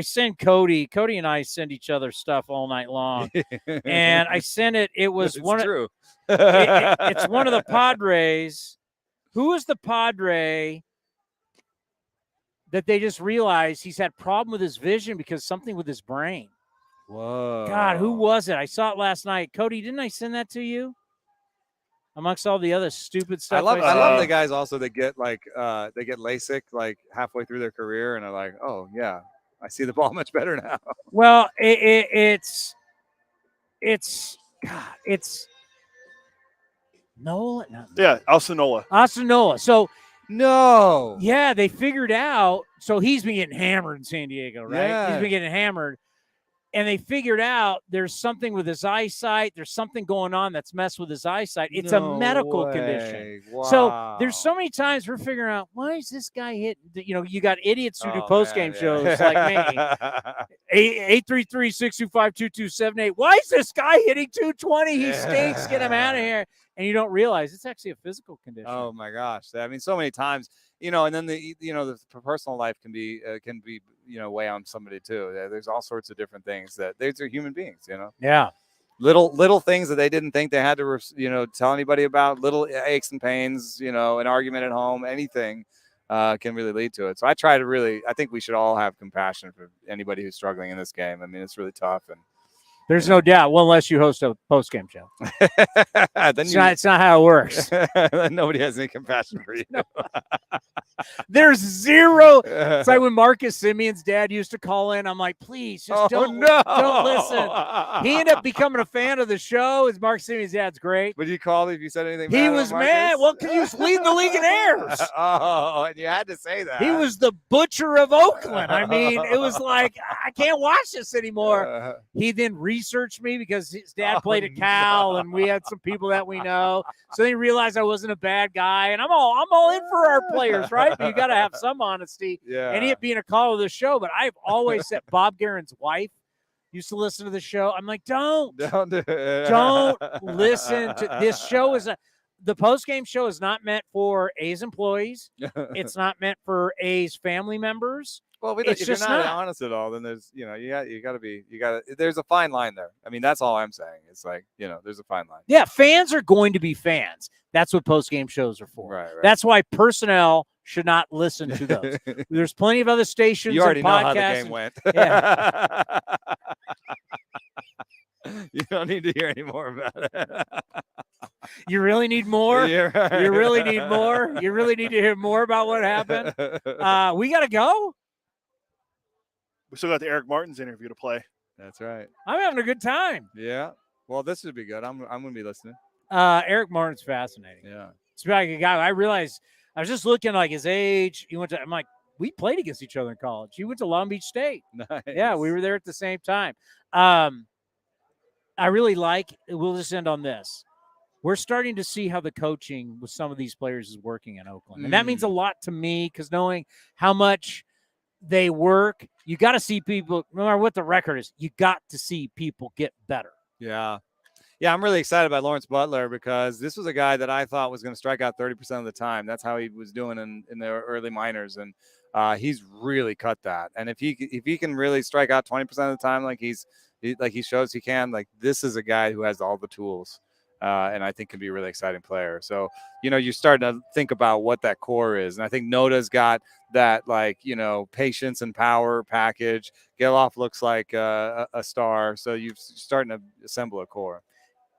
send Cody and I send each other stuff all night long, and I sent it. It was true. It's one of the Padres. Who is the Padre that they just realized he's had problem with his vision because something with his brain? Whoa. God, who was it? I saw it last night. Cody, didn't I send that to you? Amongst all the other stupid stuff. I love the guys also that get like they get LASIK like halfway through their career and are like, oh yeah, I see the ball much better now. Well, it's Nola? Yeah, Alcinola. So No. Yeah, they figured out. So he's been getting hammered in San Diego, right? Yeah. He's been getting hammered. And they figured out there's something with his eyesight. There's something going on that's messed with his eyesight. It's a medical condition. Wow. So there's so many times we're figuring out, why is this guy hitting? You know, you got idiots who do post-game shows like me. 833-625-2278. Why is this guy hitting 220? He stinks. Get him out of here. And you don't realize it's actually a physical condition. Oh my gosh. I mean, so many times, you know, and then the personal life can be, weigh on somebody too. There's all sorts of different things that they're human beings, you know? Yeah. Little things that they didn't think they had to, tell anybody about, little aches and pains, an argument at home, anything can really lead to it. So I think we should all have compassion for anybody who's struggling in this game. I mean, it's really tough. And there's no doubt. Well, unless you host a post-game show. It's not how it works. Nobody has any compassion for you. There's zero. It's like when Marcus Simeon's dad used to call in. I'm like, please, just don't listen. He ended up becoming a fan of the show. Marcus Simeon's dad's great. Would you call if you said anything? He was mad. Well, because he was leading the league in errors. Oh, and you had to say that. He was the butcher of Oakland. I mean, it was like, I can't watch this anymore. He then researched me because his dad played at Cal, and we had some people that we know. So they realized I wasn't a bad guy, and I'm all in for our players, right? But you got to have some honesty. Yeah. And it being a call of the show, but I've always said Bob Guerin's wife used to listen to the show. I'm like, don't listen to this show. The post-game show is not meant for A's employees. It's not meant for A's family members. Well, if you're not honest at all, then there's, there's a fine line there. I mean, that's all I'm saying. It's like, there's a fine line. Yeah, fans are going to be fans. That's what post-game shows are for. Right. That's why personnel should not listen to those. There's plenty of other stations. You already and know how the podcasts. game went. Yeah. You don't need to hear any more about it. You really need more? Yeah, right. You really need more? You really need to hear more about what happened? We got to go? We still got the Eric Martin's interview to play. That's right. I'm having a good time. Yeah. Well, this should be good. I'm going to be listening. Eric Martin's fascinating. Yeah. It's like a guy. I realized I was just looking like his age. I'm like, we played against each other in college. He went to Long Beach State. Nice. Yeah, we were there at the same time. I really we'll just end on this. We're starting to see how the coaching with some of these players is working in Oakland. And that means a lot to me because knowing how much they work, you got to see people, no matter what the record is, you got to see people get better. Yeah. Yeah, I'm really excited about Lawrence Butler because this was a guy that I thought was going to strike out 30% of the time. That's how he was doing in the early minors. And he's really cut that. And if he can really strike out 20% of the time like he shows he can, like this is a guy who has all the tools. And I think can be a really exciting player. So, you're starting to think about what that core is. And I think Noda's got that, patience and power package. Geloff looks like a star. So you're starting to assemble a core.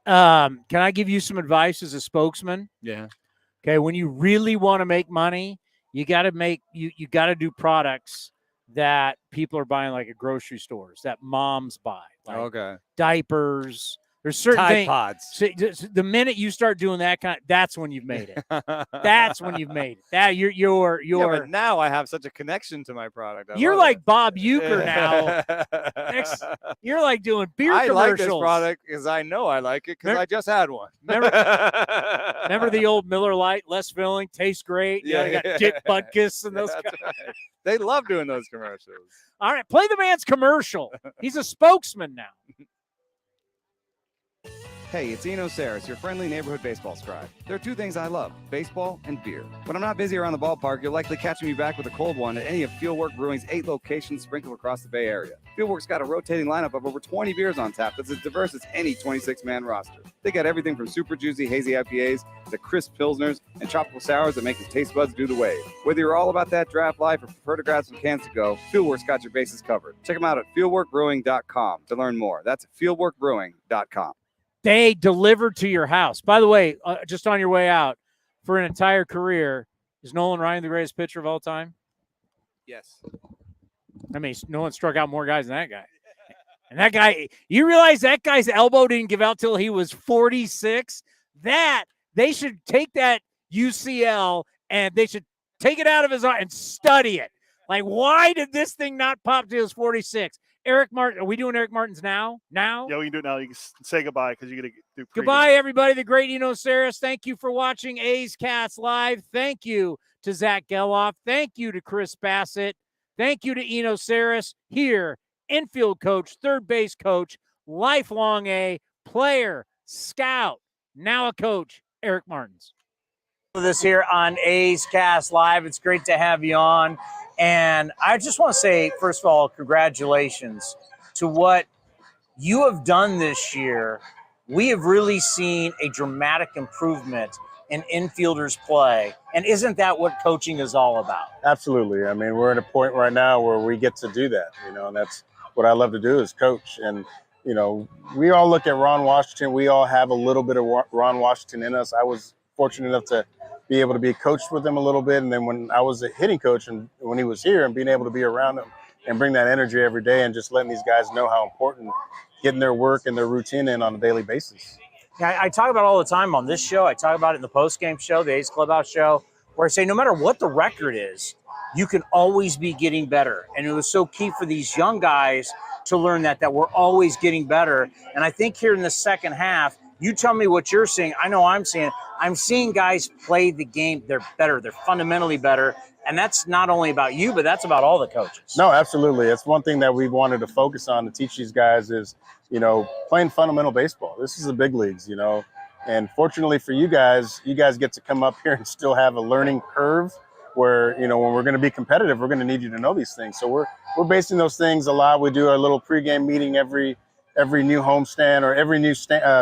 Can I give you some advice as a spokesman? Yeah. Okay. When you really want to make money, you got to do products that people are buying like at grocery stores that moms buy. Like okay. Diapers. There's certain Tide things. Pods. So the minute you start doing that that's when you've made it. That's when you've made it. That you're. Yeah, but now I have such a connection to my product. You're like Bob Uecker now. You're like doing beer commercials. I like this product because I know I like it because I just had one. Remember the old Miller Lite, less filling, tastes great. Yeah, you got Dick Butkus and those guys. Right. They love doing those commercials. All right, play the man's commercial. He's a spokesman now. Hey, it's Eno Saris, your friendly neighborhood baseball scribe. There are two things I love, baseball and beer. When I'm not busy around the ballpark, you'll likely catch me back with a cold one at any of Fieldwork Brewing's 8 locations sprinkled across the Bay Area. Fieldwork's got a rotating lineup of over 20 beers on tap that's as diverse as any 26-man roster. They got everything from super juicy, hazy IPAs to crisp pilsners and tropical sours that make your taste buds do the wave. Whether you're all about that draft life or prefer to grab some cans to go, Fieldwork's got your bases covered. Check them out at fieldworkbrewing.com to learn more. That's fieldworkbrewing.com. They delivered to your house. By the way, just on your way out, for an entire career, is Nolan Ryan the greatest pitcher of all time? Yes. I mean, no one struck out more guys than that guy. And that guy, you realize that guy's elbow didn't give out till he was 46? That, they should take that UCL and they should Take it out of his eye and study it. Like, why did this thing not pop to his 46? Eric Martin, are we doing Eric Martin's now? Yeah, we can do it now. You can say goodbye because you're going to do pregame. Goodbye, everybody. The great Eno Saris. Thank you for watching A's Cast Live. Thank you to Zach Geloff. Thank you to Chris Bassett. Thank you to Eno Saris. Here, infield coach, third base coach, lifelong A, player, scout, now a coach, Eric Martins. This here on A's Cast Live. It's great to have you on. And I just want to say, first of all, congratulations to what you have done this year. We have really seen a dramatic improvement in infielders' play. And isn't that what coaching is all about? Absolutely. I mean, we're at a point right now where we get to do that, and that's what I love to do is coach. And, we all look at Ron Washington. We all have a little bit of Ron Washington in us. I was fortunate enough to be able to be coached with him a little bit. And then when I was a hitting coach and when he was here and being able to be around him and bring that energy every day and just letting these guys know how important getting their work and their routine in on a daily basis. Yeah, I talk about it all the time on this show. I talk about it in the post-game show, the A's Clubhouse show, where I say no matter what the record is, you can always be getting better. And it was so key for these young guys to learn that we're always getting better. And I think here in the second half, you tell me what you're seeing. I know I'm seeing guys play the game. They're better. They're fundamentally better. And that's not only about you, but that's about all the coaches. No, absolutely. It's one thing that we've wanted to focus on to teach these guys is, playing fundamental baseball. This is the big leagues, And fortunately for you guys get to come up here and still have a learning curve where, when we're going to be competitive, we're going to need you to know these things. So we're basing those things a lot. We do our little pregame meeting every new homestand or every new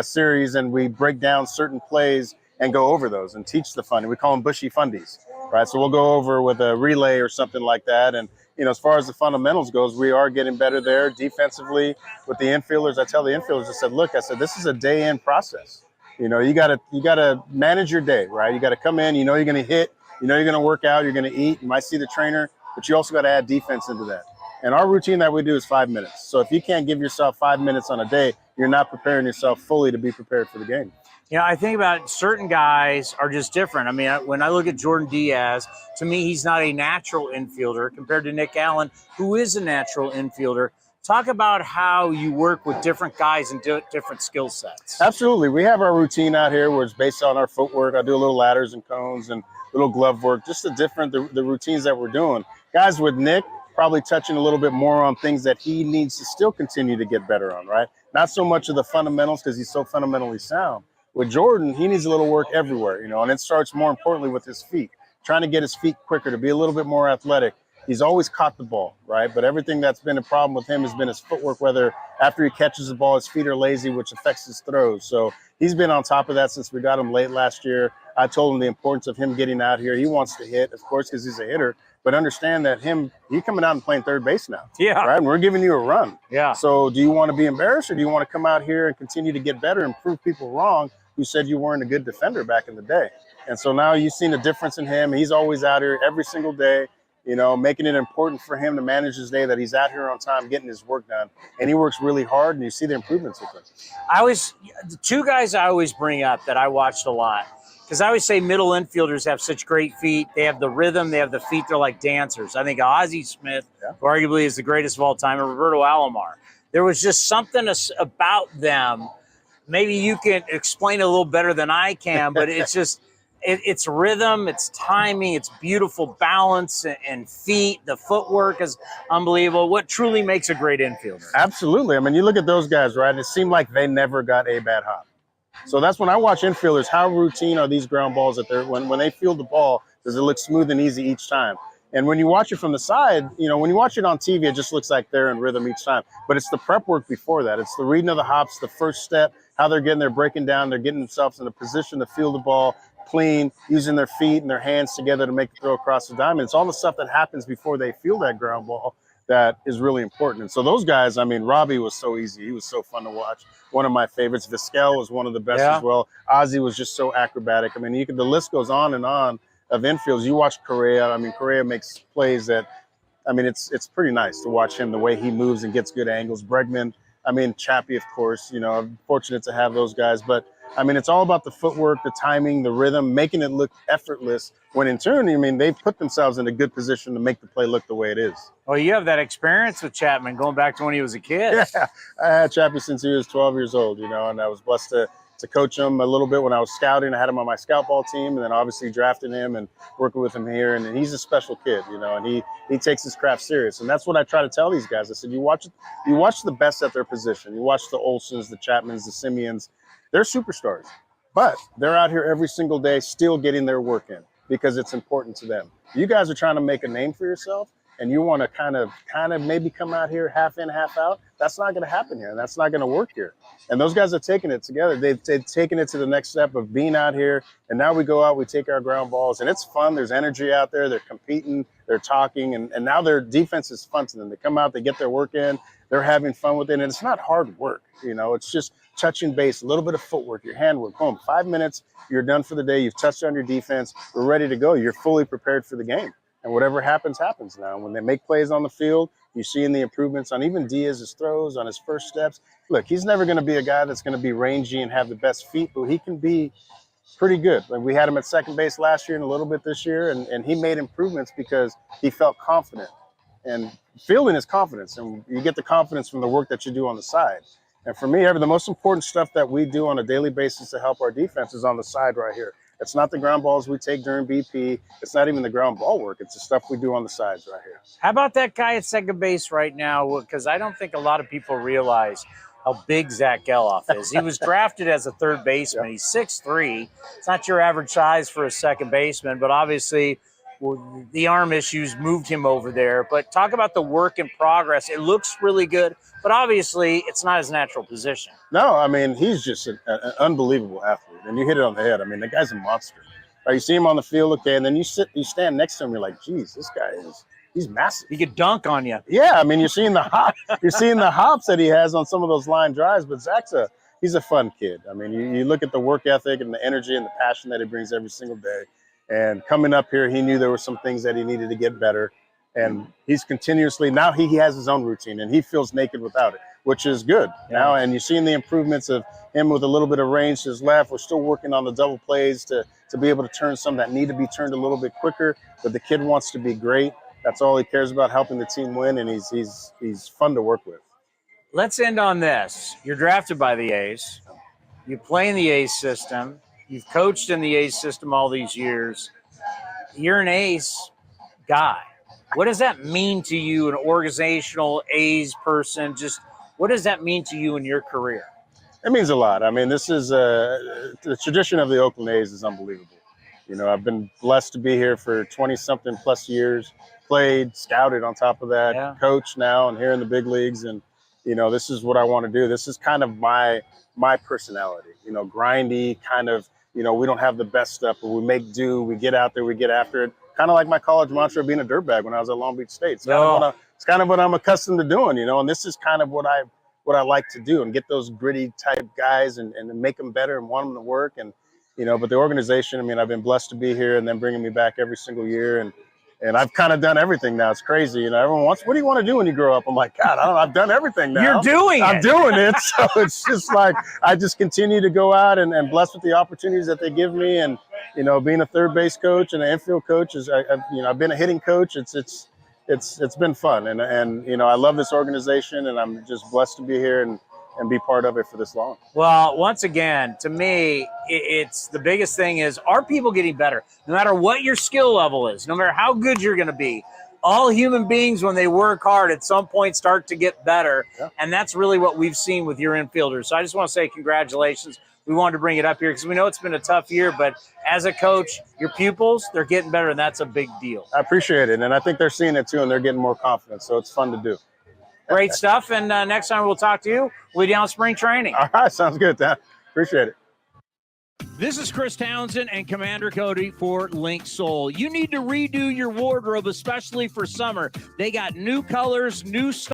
series, and we break down certain plays and go over those and teach the funding. We call them bushy fundies, right? So we'll go over with a relay or something like that. And, as far as the fundamentals goes, we are getting better there defensively with the infielders. I tell the infielders, I said, this is a day in process. You gotta manage your day, right? You got to come in, you're going to hit, you're going to work out, you're going to eat. You might see the trainer, but you also got to add defense into that. And our routine that we do is 5 minutes. So if you can't give yourself 5 minutes on a day, you're not preparing yourself fully to be prepared for the game. I think about certain guys are just different. I mean, when I look at Jordan Diaz, to me, he's not a natural infielder compared to Nick Allen, who is a natural infielder. Talk about how you work with different guys and different skill sets. Absolutely. We have our routine out here where it's based on our footwork. I do a little ladders and cones and little glove work, just the routines that we're doing. Guys with Nick, probably touching a little bit more on things that he needs to still continue to get better on, right? Not so much of the fundamentals because he's so fundamentally sound. With Jordan, he needs a little work everywhere, and it starts more importantly with his feet, trying to get his feet quicker, to be a little bit more athletic. He's always caught the ball, right? But everything that's been a problem with him has been his footwork, whether after he catches the ball, his feet are lazy, which affects his throws. So he's been on top of that since we got him late last year. I told him the importance of him getting out here. He wants to hit, of course, because he's a hitter. But understand that he's coming out and playing third base now. Yeah. Right? And we're giving you a run. Yeah. So do you want to be embarrassed or do you want to come out here and continue to get better and prove people wrong who said you weren't a good defender back in the day? And so now you've seen a difference in him. He's always out here every single day, making it important for him to manage his day, that he's out here on time, getting his work done. And he works really hard, and you see the improvements with him. The two guys I always bring up that I watched a lot, because I always say middle infielders have such great feet. They have the rhythm. They have the feet. They're like dancers. I think Ozzie Smith, who arguably is the greatest of all time, and Roberto Alomar. There was just something about them. Maybe you can explain it a little better than I can, but it's just it's rhythm, it's timing, it's beautiful balance and feet. The footwork is unbelievable. What truly makes a great infielder? Absolutely. I mean, you look at those guys, right? It seemed like they never got a bad hop. So that's when I watch infielders, how routine are these ground balls that when they field the ball, does it look smooth and easy each time? And when you watch it from the side, when you watch it on TV, it just looks like they're in rhythm each time. But it's the prep work before that. It's the reading of the hops, the first step, how they're breaking down, they're getting themselves in a position to field the ball clean, using their feet and their hands together to make the throw across the diamond. It's all the stuff that happens before they field that ground ball that is really important. And so those guys, I mean, Robbie was so easy. He was so fun to watch. One of my favorites. Vizquel was one of the best as well. Ozzie was just so acrobatic. I mean, the list goes on and on of infields. You watch Correa. I mean, Correa makes plays that, I mean, it's pretty nice to watch him, the way he moves and gets good angles. Bregman, I mean, Chappie, of course, I'm fortunate to have those guys. But I mean, it's all about the footwork, the timing, the rhythm, making it look effortless, when in turn, I mean, they've put themselves in a good position to make the play look the way it is. Well, you have that experience with Chapman going back to when he was a kid. Yeah, I had Chapman since he was 12 years old, you know, and I was blessed to coach him a little bit when I was scouting. I had him on my scout ball team, and then obviously drafting him and working with him here. And he's a special kid, you know, and he takes his craft serious. And that's what I try to tell these guys. I said, you watch the best at their position. You watch the Olsons, the Chapmans, the Simeons. They're superstars, but they're out here every single day still getting their work in because it's important to them. You guys are trying to make a name for yourself, and you want to kind of maybe come out here half in, half out. That's not going to happen here, and that's not going to work here. And those guys are taking it together. They've taken it to the next step of being out here, and now we go out, we take our ground balls, and it's fun. There's energy out there. They're competing. They're talking, and now their defense is fun to them. They come out, they get their work in. They're having fun with it, and it's not hard work. You know, it's just touching base, a little bit of footwork, your handwork. Boom, 5 minutes, you're done for the day. You've touched on your defense. We're ready to go. You're fully prepared for the game. And whatever happens, happens now. When they make plays on the field, you see in the improvements on even Diaz's throws, on his first steps. Look, he's never going to be a guy that's going to be rangy and have the best feet, but he can be pretty good. Like, we had him at second base last year and a little bit this year, and he made improvements because he felt confident. And fielding is confidence, and you get the confidence from the work that you do on the side. And for me, the most important stuff that we do on a daily basis to help our defense is on the side right here. It's not the ground balls we take during BP. It's not even the ground ball work. It's the stuff we do on the sides right here. How about that guy at second base right now? Because I don't think a lot of people realize how big Zach Geloff is. He was drafted as a third baseman. He's 6'3". It's not your average size for a second baseman, but obviously the arm issues moved him over there. But talk about the work in progress. It looks really good, but obviously it's not his natural position. No, I mean, he's just an unbelievable athlete. And you hit it on the head. I mean, the guy's a monster. Right, you see him on the field, okay, and then you stand next to him, you're like, geez, this guy he's massive. He could dunk on you. Yeah, I mean, you're seeing the hops that he has on some of those line drives, but he's a fun kid. I mean, you look at the work ethic and the energy and the passion that he brings every single day. And coming up here, he knew there were some things that he needed to get better. And he's continuously, now he has his own routine and he feels naked without it, which is good now. And you're seeing the improvements of him with a little bit of range to his left. We're still working on the double plays to be able to turn some that need to be turned a little bit quicker. But the kid wants to be great. That's all he cares about, helping the team win. And he's fun to work with. Let's end on this. You're drafted by the A's. You play in the A's system. You've coached in the A's system all these years. You're an A's guy. What does that mean to you, an organizational A's person? Just what does that mean to you in your career? It means a lot. I mean, this is the tradition of the Oakland A's is unbelievable. You know, I've been blessed to be here for 20-something plus years, played, scouted on top of that, coached now and here in the big leagues. And, you know, this is what I want to do. This is kind of my personality, you know, grindy kind of. You know, we don't have the best stuff, but we make do. We get out there, we get after it. Kind of like my college mantra of being a dirtbag when I was at Long Beach State. It's kind of what I'm accustomed to doing, you know, and this is kind of what I like to do and get those gritty type guys and make them better and want them to work. And, you know, but the organization, I mean, I've been blessed to be here and then bringing me back every single year. And I've kind of done everything now. It's crazy. You know, everyone wants, what do you want to do when you grow up? I'm like, God, I don't know. I've done everything now. You're doing it. I'm doing it. So it's just like, I just continue to go out and blessed with the opportunities that they give me. And, you know, being a third base coach and an infield coach I've been a hitting coach. It's been fun. And, you know, I love this organization and I'm just blessed to be here and be part of it for this long. Well, once again, to me, it's the biggest thing is, are people getting better? No matter what your skill level is, no matter how good you're going to be, all human beings, when they work hard, at some point start to get better. Yeah. And that's really what we've seen with your infielders. So I just want to say congratulations. We wanted to bring it up here because we know it's been a tough year, but as a coach, your pupils, they're getting better, and that's a big deal. I appreciate it. And I think they're seeing it too, and they're getting more confidence. So it's fun to do. Great stuff. And next time we'll talk to you, we'll be down spring training. All right. Sounds good, Dan. Appreciate it. This is Chris Townsend and Commander Cody for Link Soul. You need to redo your wardrobe, especially for summer. They got new colors, new styles.